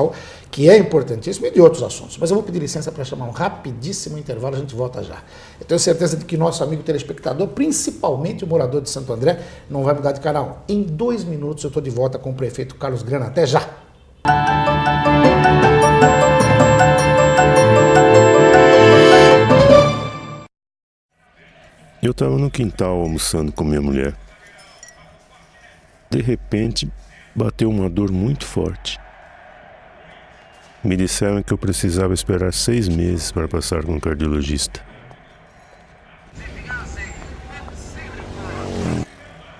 que é importantíssimo, e de outros assuntos. Mas eu vou pedir licença para chamar um rapidíssimo intervalo, a gente volta já. Eu tenho certeza de que nosso amigo telespectador, principalmente o morador de Santo André, não vai mudar de canal. Em 2 minutos eu estou de volta com o prefeito Carlos Grana. Até já! Eu estava no quintal almoçando com minha mulher. De repente, bateu uma dor muito forte. Me disseram que eu precisava esperar 6 meses para passar com um cardiologista.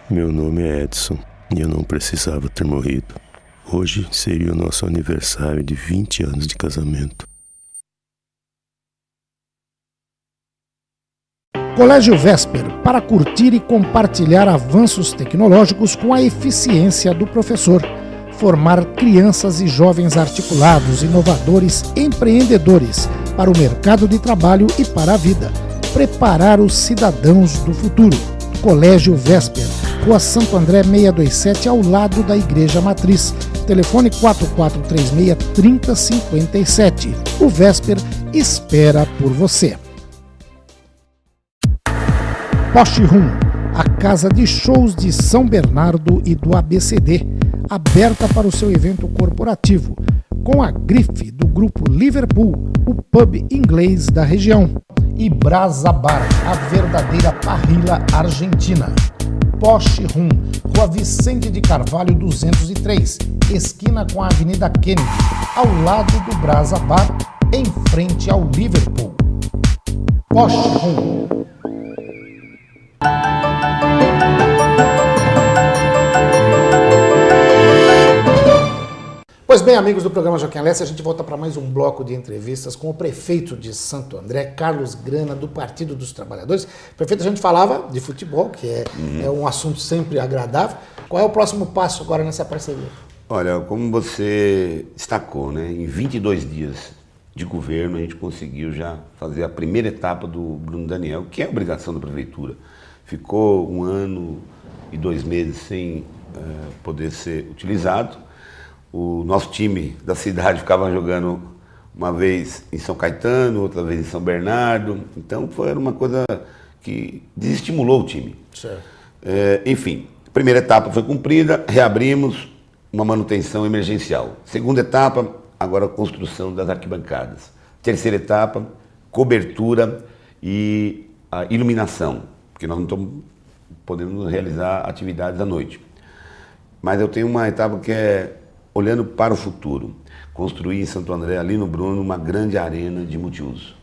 Meu nome é Edson e eu não precisava ter morrido. Hoje seria o nosso aniversário de 20 anos de casamento. Colégio Vesper, para curtir e compartilhar avanços tecnológicos com a eficiência do professor. Formar crianças e jovens articulados, inovadores, empreendedores para o mercado de trabalho e para a vida. Preparar os cidadãos do futuro. Colégio Vesper, Rua Santo André 627, ao lado da Igreja Matriz. Telefone 4436-3057. O Vesper espera por você. Porsche Room, a casa de shows de São Bernardo e do ABCD, aberta para o seu evento corporativo, com a grife do grupo Liverpool, o pub inglês da região, e Brasa Bar, a verdadeira parrilla argentina. Porsche Room, Rua Vicente de Carvalho 203, esquina com a Avenida Kennedy, ao lado do Brasa Bar, em frente ao Liverpool. Porsche Room. Pois bem, amigos do programa Joaquim Alessi, a gente volta para mais um bloco de entrevistas com o prefeito de Santo André, Carlos Grana, do Partido dos Trabalhadores. Prefeito, a gente falava de futebol, que é um assunto sempre agradável. Qual é o próximo passo agora nessa parceria? Olha, como você destacou, né? Em 22 dias de governo a gente conseguiu já fazer a primeira etapa do Bruno Daniel, que é obrigação da prefeitura. Ficou 1 ano e 2 meses sem poder ser utilizado. O nosso time da cidade ficava jogando uma vez em São Caetano, outra vez em São Bernardo. Então foi uma coisa que desestimulou o time. Enfim, a primeira etapa foi cumprida, reabrimos uma manutenção emergencial. Segunda etapa, agora a construção das arquibancadas. Terceira etapa, cobertura e a iluminação, porque nós não estamos podendo realizar atividades à noite. Mas eu tenho uma etapa que é olhando para o futuro. Construir em Santo André, ali no Bruno, uma grande arena de multiuso,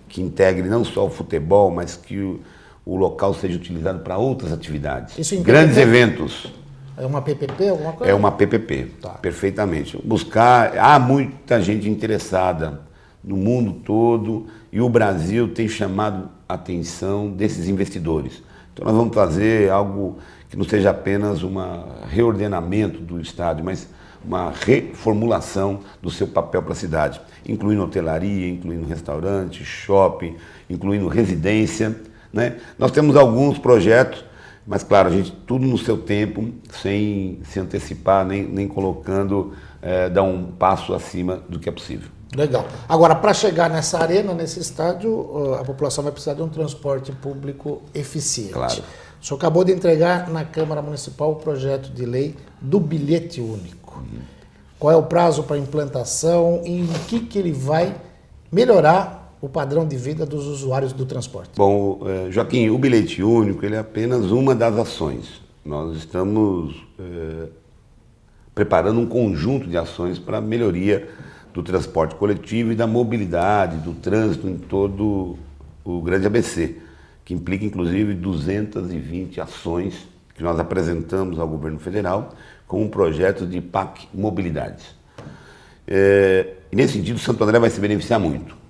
que integre não só o futebol, mas que o local seja utilizado para outras atividades. Isso em grandes PPP? eventos. É uma PPP, alguma coisa? É uma PPP, Tá. Perfeitamente. Buscar, há muita gente interessada no mundo todo e o Brasil tem chamado a atenção desses investidores. Então nós vamos fazer algo que não seja apenas um reordenamento do estádio, mas uma reformulação do seu papel para a cidade, incluindo hotelaria, incluindo restaurante, shopping, incluindo residência, né? Nós temos alguns projetos, mas claro, a gente tudo no seu tempo, sem se antecipar, nem colocando, dar um passo acima do que é possível. Legal. Agora, para chegar nessa arena, nesse estádio, a população vai precisar de um transporte público eficiente. Claro. O senhor acabou de entregar na Câmara Municipal o projeto de lei do bilhete único. Qual é o prazo para implantação e em que ele vai melhorar o padrão de vida dos usuários do transporte? Bom, Joaquim, o bilhete único ele é apenas uma das ações. Nós estamos preparando um conjunto de ações para a melhoria do transporte coletivo e da mobilidade, do trânsito em todo o grande ABC, que implica inclusive 220 ações que nós apresentamos ao governo federal com um projeto de PAC Mobilidades. E nesse sentido, Santo André vai se beneficiar muito.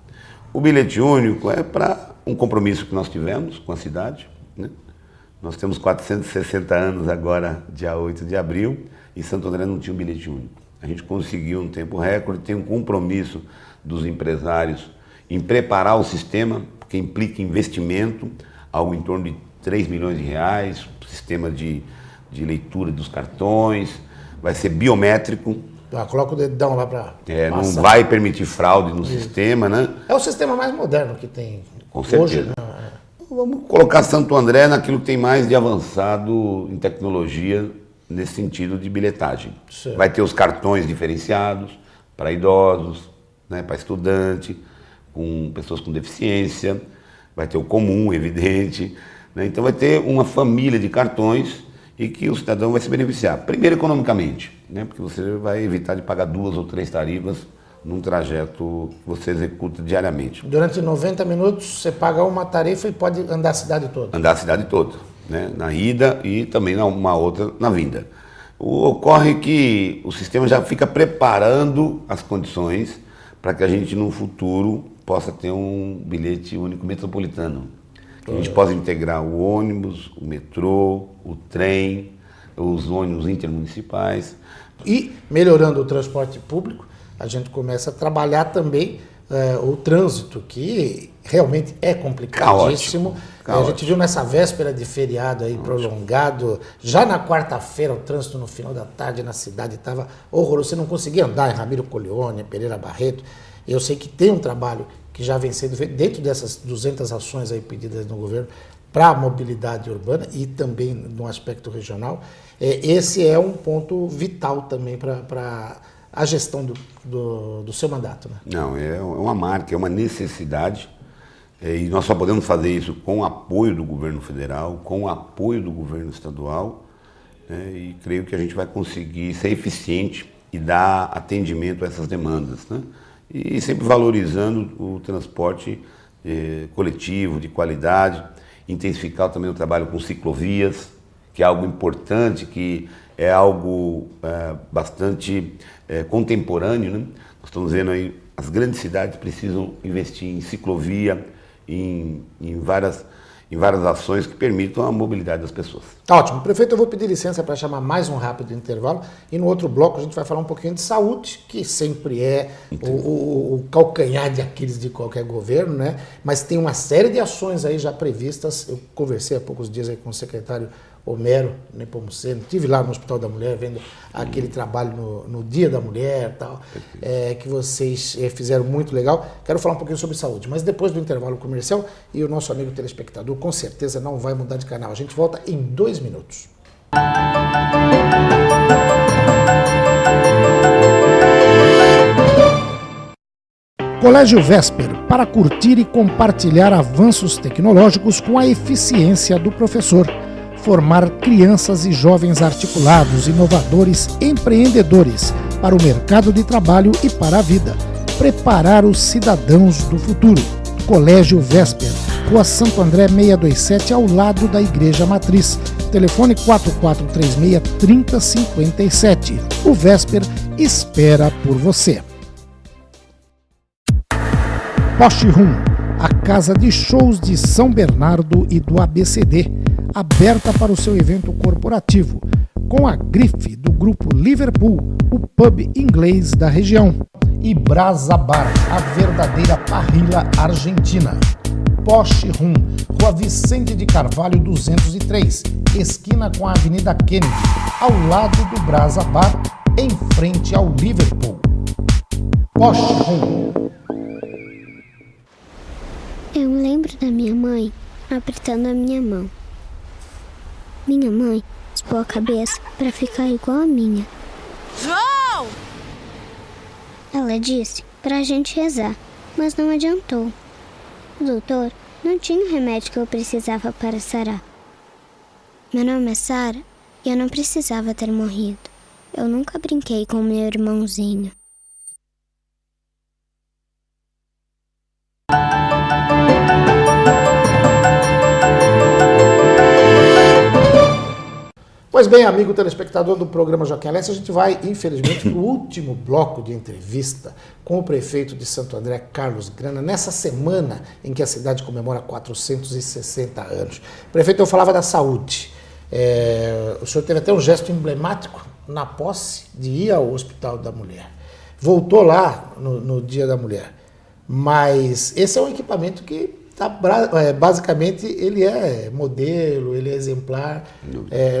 O bilhete único é para um compromisso que nós tivemos com a cidade, né? Nós temos 460 anos agora, dia 8 de abril, e Santo André não tinha um bilhete único. A gente conseguiu um tempo recorde, tem um compromisso dos empresários em preparar o sistema, porque implica investimento, algo em torno de 3 milhões de reais, sistema de leitura dos cartões, vai ser biométrico. Coloca o dedão lá para não vai permitir fraude no sistema, né? É o sistema mais moderno que tem Com certeza. hoje. Né? Vamos colocar Santo André naquilo que tem mais de avançado em tecnologia nesse sentido de bilhetagem. Certo. Vai ter os cartões diferenciados para idosos, né, para estudante, com pessoas com deficiência, vai ter o comum, evidente, né? Então vai ter uma família de cartões e que o cidadão vai se beneficiar. Primeiro economicamente, né, porque você vai evitar de pagar 2 ou 3 tarifas num trajeto que você executa diariamente. Durante 90 minutos você paga uma tarifa e pode andar a cidade toda. Andar a cidade toda, né? Na ida e também uma outra na vinda. Ocorre que o sistema já fica preparando as condições para que a gente no futuro possa ter um bilhete único metropolitano. Que a gente possa integrar o ônibus, o metrô, o trem, os ônibus intermunicipais. E melhorando o transporte público, a gente começa a trabalhar também o trânsito, que realmente é complicadíssimo. Caótico. A gente viu nessa véspera de feriado aí prolongado, já na quarta-feira o trânsito no final da tarde na cidade estava horroroso, você não conseguia andar em Ramiro Colleoni, Pereira Barreto. Eu sei que tem um trabalho que já vem sendo feito dentro dessas 200 ações aí pedidas no governo para a mobilidade urbana e também no aspecto regional. Esse é um ponto vital também para a gestão do seu mandato, né? Não, é uma marca, é uma necessidade, e nós só podemos fazer isso com o apoio do governo federal, com o apoio do governo estadual, né? E creio que a gente vai conseguir ser eficiente e dar atendimento a essas demandas, né? E sempre valorizando o transporte coletivo, de qualidade, intensificar também o trabalho com ciclovias, que é algo importante, que é algo bastante contemporâneo, né? Nós estamos vendo aí, as grandes cidades precisam investir em ciclovia, em em várias ações que permitam a mobilidade das pessoas. Ótimo. Prefeito, eu vou pedir licença para chamar mais um rápido intervalo e no outro bloco a gente vai falar um pouquinho de saúde, que sempre é o calcanhar de Aquiles de qualquer governo, né? Mas tem uma série de ações aí já previstas. Eu conversei há poucos dias aí com o secretário Homero Nepomuceno, estive lá no Hospital da Mulher vendo aquele trabalho no Dia da Mulher e tal, que vocês fizeram muito legal. Quero falar um pouquinho sobre saúde, mas depois do intervalo comercial, e o nosso amigo telespectador com certeza não vai mudar de canal. A gente volta em 2 minutos. Colégio Vesper, para curtir e compartilhar avanços tecnológicos com a eficiência do professor. Formar crianças e jovens articulados, inovadores, empreendedores para o mercado de trabalho e para a vida. Preparar os cidadãos do futuro. Colégio Vesper, Rua Santo André 627, ao lado da Igreja Matriz. Telefone 4436-3057. O Vesper espera por você. Posh Room, a casa de shows de São Bernardo e do ABCD, aberta para o seu evento corporativo, com a grife do grupo Liverpool, o pub inglês da região. E Brasa Bar, a verdadeira parrilla argentina. Posh Room, Rua Vicente de Carvalho 203, esquina com a Avenida Kennedy, ao lado do Brasa Bar, em frente ao Liverpool. Posh Room. Eu lembro da minha mãe apertando a minha mão. Minha mãe raspou a cabeça para ficar igual a minha. João! Ela disse para a gente rezar, mas não adiantou. O doutor não tinha o remédio que eu precisava para sarar. Meu nome é Sara e eu não precisava ter morrido. Eu nunca brinquei com meu irmãozinho. Pois bem, amigo telespectador do programa Joaquim Alessi, a gente vai, infelizmente, para o último bloco de entrevista com o prefeito de Santo André, Carlos Grana, nessa semana em que a cidade comemora 460 anos. Prefeito, eu falava da saúde. O senhor teve até um gesto emblemático na posse de ir ao Hospital da Mulher. Voltou lá no Dia da Mulher, mas esse é um equipamento que basicamente ele é modelo, ele é exemplar,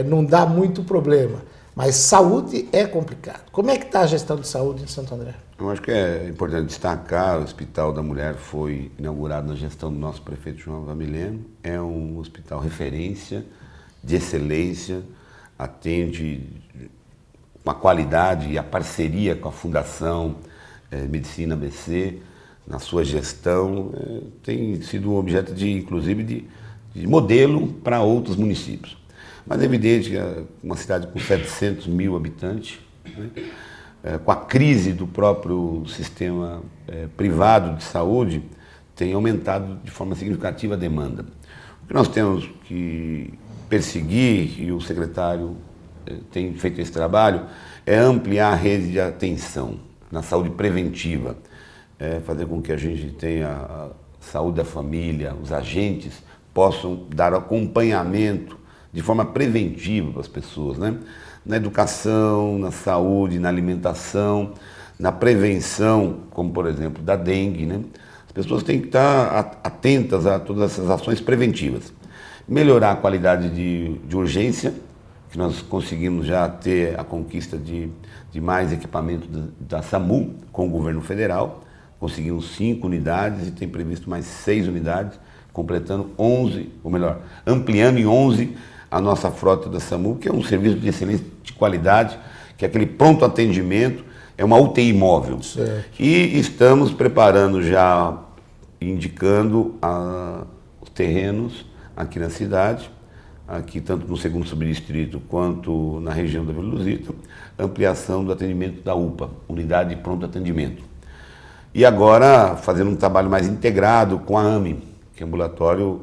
não dá muito problema. Mas saúde é complicado. Como é que está a gestão de saúde em Santo André? Eu acho que é importante destacar, o Hospital da Mulher foi inaugurado na gestão do nosso prefeito João Vamileno, é um hospital referência, de excelência, atende com a qualidade e a parceria com a Fundação Medicina ABC, na sua gestão, tem sido um objeto inclusive de modelo para outros municípios. Mas é evidente que uma cidade com 700 mil habitantes, né, com a crise do próprio sistema privado de saúde, tem aumentado de forma significativa a demanda. O que nós temos que perseguir, e o secretário tem feito esse trabalho, é ampliar a rede de atenção na saúde preventiva. Fazer com que a gente tenha a saúde da família, os agentes possam dar acompanhamento de forma preventiva para as pessoas, né? Na educação, na saúde, na alimentação, na prevenção, como por exemplo da dengue, né? As pessoas têm que estar atentas a todas essas ações preventivas. Melhorar a qualidade de urgência, que nós conseguimos já ter a conquista de mais equipamento da SAMU com o governo federal. Conseguimos 5 unidades e tem previsto mais 6 unidades, completando 11, ou melhor, ampliando em 11 a nossa frota da SAMU, que é um serviço de excelência de qualidade, que é aquele pronto atendimento, é uma UTI móvel. Certo. E estamos preparando já, indicando os terrenos aqui na cidade, aqui tanto no 2º subdistrito quanto na região da Vila Luzita, ampliação do atendimento da UPA, Unidade de Pronto Atendimento. E agora fazendo um trabalho mais integrado com a AME, que é ambulatório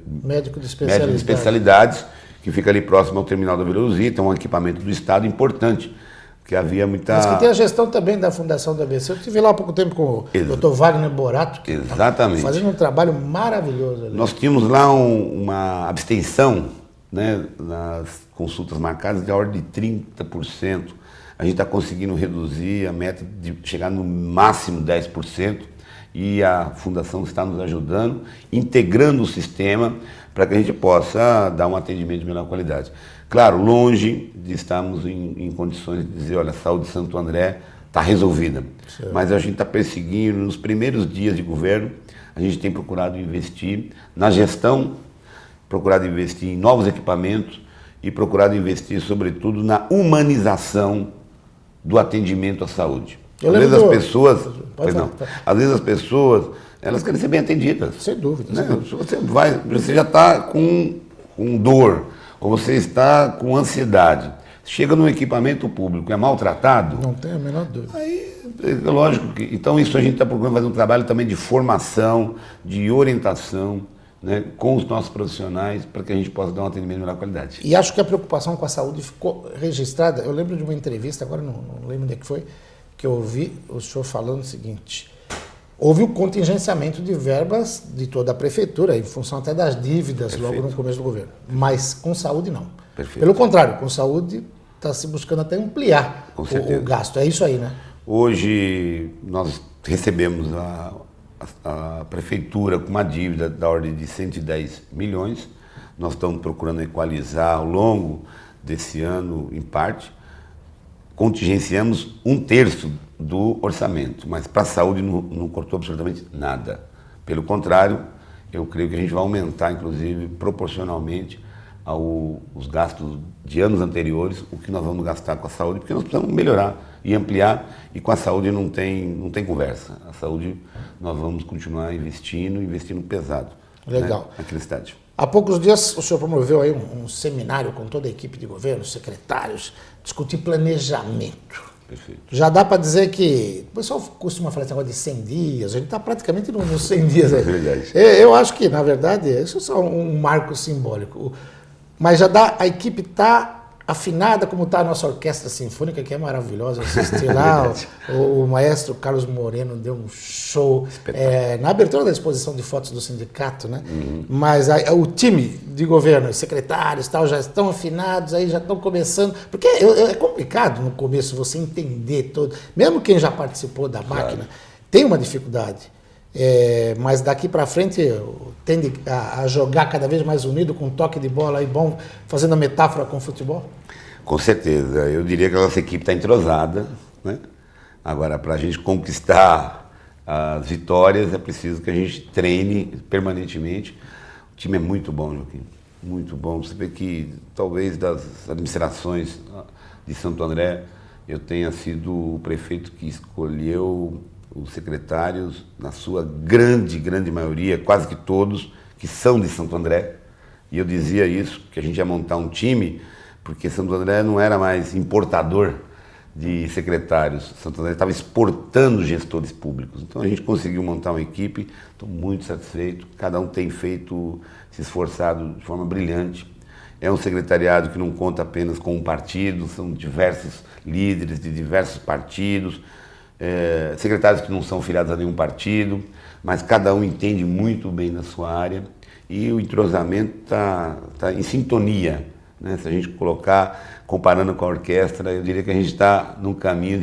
médico de especialidades, que fica ali próximo ao terminal da Vila Luzita, é um equipamento do Estado importante Porque havia muita... Mas que tem a gestão também da Fundação do ABC. Eu estive lá há pouco tempo com o Dr. Wagner Borato, que está fazendo um trabalho maravilhoso ali. Nós tínhamos lá uma abstenção, né, nas consultas marcadas de ordem de 30%. A gente está conseguindo reduzir a meta de chegar no máximo 10%. E a Fundação está nos ajudando, integrando o sistema para que a gente possa dar um atendimento de melhor qualidade. Claro, longe de estarmos em condições de dizer, olha, a saúde de Santo André está resolvida. Certo. Mas a gente está perseguindo, nos primeiros dias de governo, a gente tem procurado investir na gestão, procurado investir em novos equipamentos e procurado investir, sobretudo, na humanização do atendimento à saúde. Às vezes as pessoas, elas querem ser bem atendidas. Sem dúvida. Né? Sem dúvida. Você já está com dor, ou você está com ansiedade. Chega num equipamento público, é maltratado. Não tem a menor dúvida. Aí, é lógico que. Então, isso a gente está procurando fazer um trabalho também de formação, de orientação, né, com os nossos profissionais, para que a gente possa dar um atendimento de melhor qualidade. E acho que a preocupação com a saúde ficou registrada. Eu lembro de uma entrevista, agora não lembro onde é que foi, que eu ouvi o senhor falando o seguinte: houve o contingenciamento de verbas de toda a prefeitura, em função até das dívidas. Perfeito. Logo no começo do governo. Mas com saúde não. Perfeito. Pelo contrário, com saúde está se buscando até ampliar o gasto. É isso aí, né? Hoje nós recebemos a prefeitura com uma dívida da ordem de 110 milhões. Nós estamos procurando equalizar ao longo desse ano, em parte. Contingenciamos 1/3 do orçamento, mas para a saúde não cortou absolutamente nada. Pelo contrário, eu creio que a gente vai aumentar, inclusive, proporcionalmente aos gastos de anos anteriores, o que nós vamos gastar com a saúde, porque nós precisamos melhorar e ampliar, e com a saúde não tem conversa. A saúde nós vamos continuar investindo pesado. Legal. Né, aqui na cidade. Há poucos dias o senhor promoveu aí um seminário com toda a equipe de governo, secretários, discutir planejamento. Perfeito. Já dá para dizer que o pessoal costuma falar esse negócio de 100 dias, a gente está praticamente nos 100 dias aí. É verdade. Eu acho que, na verdade, isso é só um marco simbólico. Mas já dá, a equipe está afinada, como está a nossa orquestra sinfônica, que é maravilhosa. Assisti lá, o maestro Carlos Moreno deu um show na abertura da exposição de fotos do sindicato, né? Uhum. Mas o time de governo, os secretários tal, já estão afinados, aí já estão começando, porque é complicado no começo você entender todo, mesmo quem já participou da máquina, tem uma dificuldade. Mas daqui para frente tende a jogar cada vez mais unido, com um toque de bola aí bom, fazendo a metáfora com o futebol? Com certeza, eu diria que a nossa equipe está entrosada, né? Agora, para a gente conquistar as vitórias, é preciso que a gente treine permanentemente. O time é muito bom, Joaquim, muito bom. Você vê que talvez das administrações de Santo André, eu tenha sido o prefeito que escolheu os secretários, na sua grande maioria, quase que todos, que são de Santo André. E eu dizia isso, que a gente ia montar um time, porque Santo André não era mais importador de secretários. Santo André estava exportando gestores públicos. Então a gente conseguiu montar uma equipe, estou muito satisfeito, cada um tem se esforçado de forma brilhante. É um secretariado que não conta apenas com um partido, são diversos líderes de diversos partidos, secretários que não são filiados a nenhum partido, mas cada um entende muito bem da sua área e o entrosamento está em sintonia, né? Se a gente colocar, comparando com a orquestra, eu diria que a gente está num caminho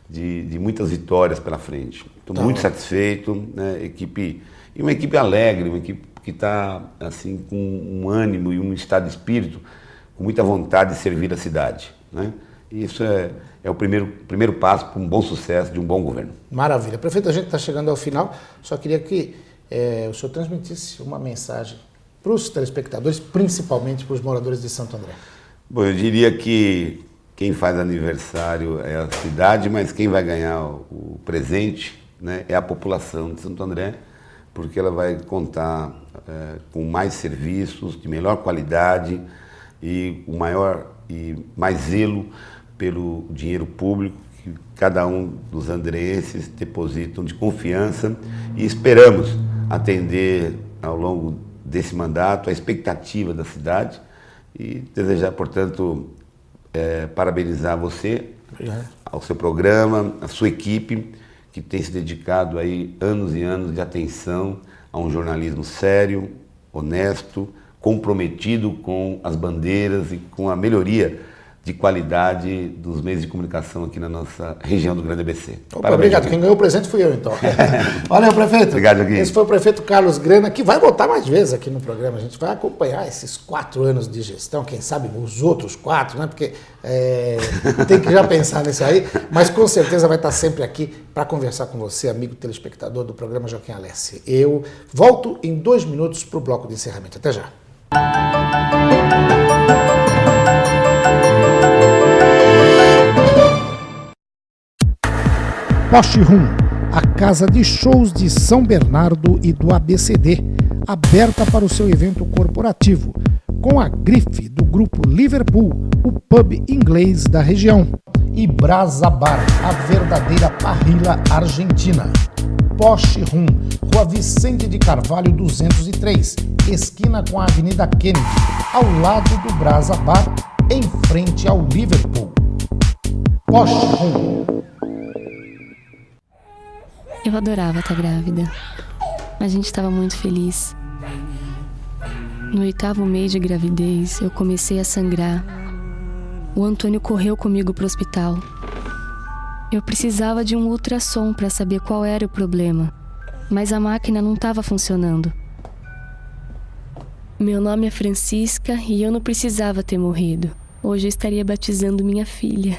de muitas vitórias pela frente. Estou muito satisfeito, né? Uma equipe alegre, uma equipe que está assim, com um ânimo e um estado de espírito, com muita vontade de servir a cidade, né? Isso é o primeiro passo para um bom sucesso de um bom governo. Maravilha. Prefeito, a gente está chegando ao final, só queria que o senhor transmitisse uma mensagem para os telespectadores, principalmente para os moradores de Santo André. Bom, eu diria que quem faz aniversário é a cidade, mas quem vai ganhar o presente, né, é a população de Santo André, porque ela vai contar com mais serviços, de melhor qualidade e o maior e mais zelo pelo dinheiro público que cada um dos andreenses depositam de confiança, e esperamos atender ao longo desse mandato a expectativa da cidade e desejar, portanto, parabenizar você, ao seu programa, à sua equipe, que tem se dedicado aí anos e anos de atenção a um jornalismo sério, honesto, comprometido com as bandeiras e com a melhoria de qualidade dos meios de comunicação aqui na nossa região do Grande ABC. Opa, obrigado. Quem ganhou o presente fui eu, então. Valeu, prefeito. Obrigado, Joaquim. Esse foi o prefeito Carlos Grana, que vai voltar mais vezes aqui no programa. A gente vai acompanhar esses 4 anos de gestão, quem sabe os outros 4, né? Porque tem que já pensar nisso aí, mas com certeza vai estar sempre aqui para conversar com você, amigo telespectador do programa Joaquim Alessi. Eu volto em 2 minutos para o bloco de encerramento. Até já. Poste Rum, a casa de shows de São Bernardo e do ABCD, aberta para o seu evento corporativo, com a grife do grupo Liverpool, o pub inglês da região. E Brasa Bar, a verdadeira parrilla argentina. Poste Rum, Rua Vicente de Carvalho 203, esquina com a Avenida Kennedy, ao lado do Brasa Bar, em frente ao Liverpool. Poste Rum. Eu adorava estar grávida. A gente estava muito feliz. No 8º mês de gravidez, eu comecei a sangrar. O Antônio correu comigo para o hospital. Eu precisava de um ultrassom para saber qual era o problema, mas a máquina não estava funcionando. Meu nome é Francisca e eu não precisava ter morrido. Hoje eu estaria batizando minha filha.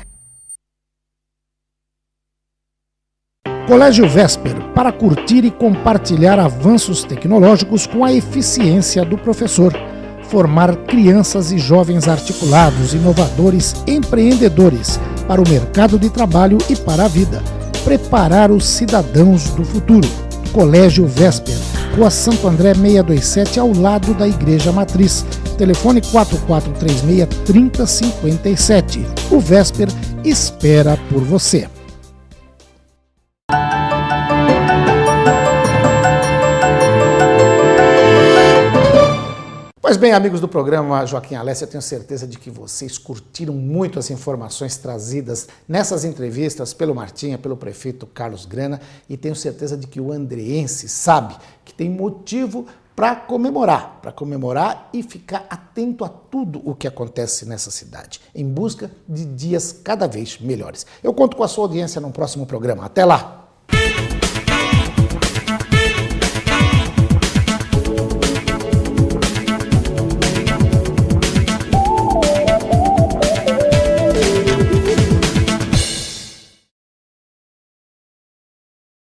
Colégio Vesper, para curtir e compartilhar avanços tecnológicos com a eficiência do professor. Formar crianças e jovens articulados, inovadores, empreendedores para o mercado de trabalho e para a vida. Preparar os cidadãos do futuro. Colégio Vesper, Rua Santo André 627, ao lado da Igreja Matriz. Telefone 4436-3057. O Vesper espera por você. Pois bem, amigos do programa Joaquim Alessi, eu tenho certeza de que vocês curtiram muito as informações trazidas nessas entrevistas pelo Martinha, pelo prefeito Carlos Grana, e tenho certeza de que o andreense sabe que tem motivo para comemorar e ficar atento a tudo o que acontece nessa cidade, em busca de dias cada vez melhores. Eu conto com a sua audiência no próximo programa. Até lá!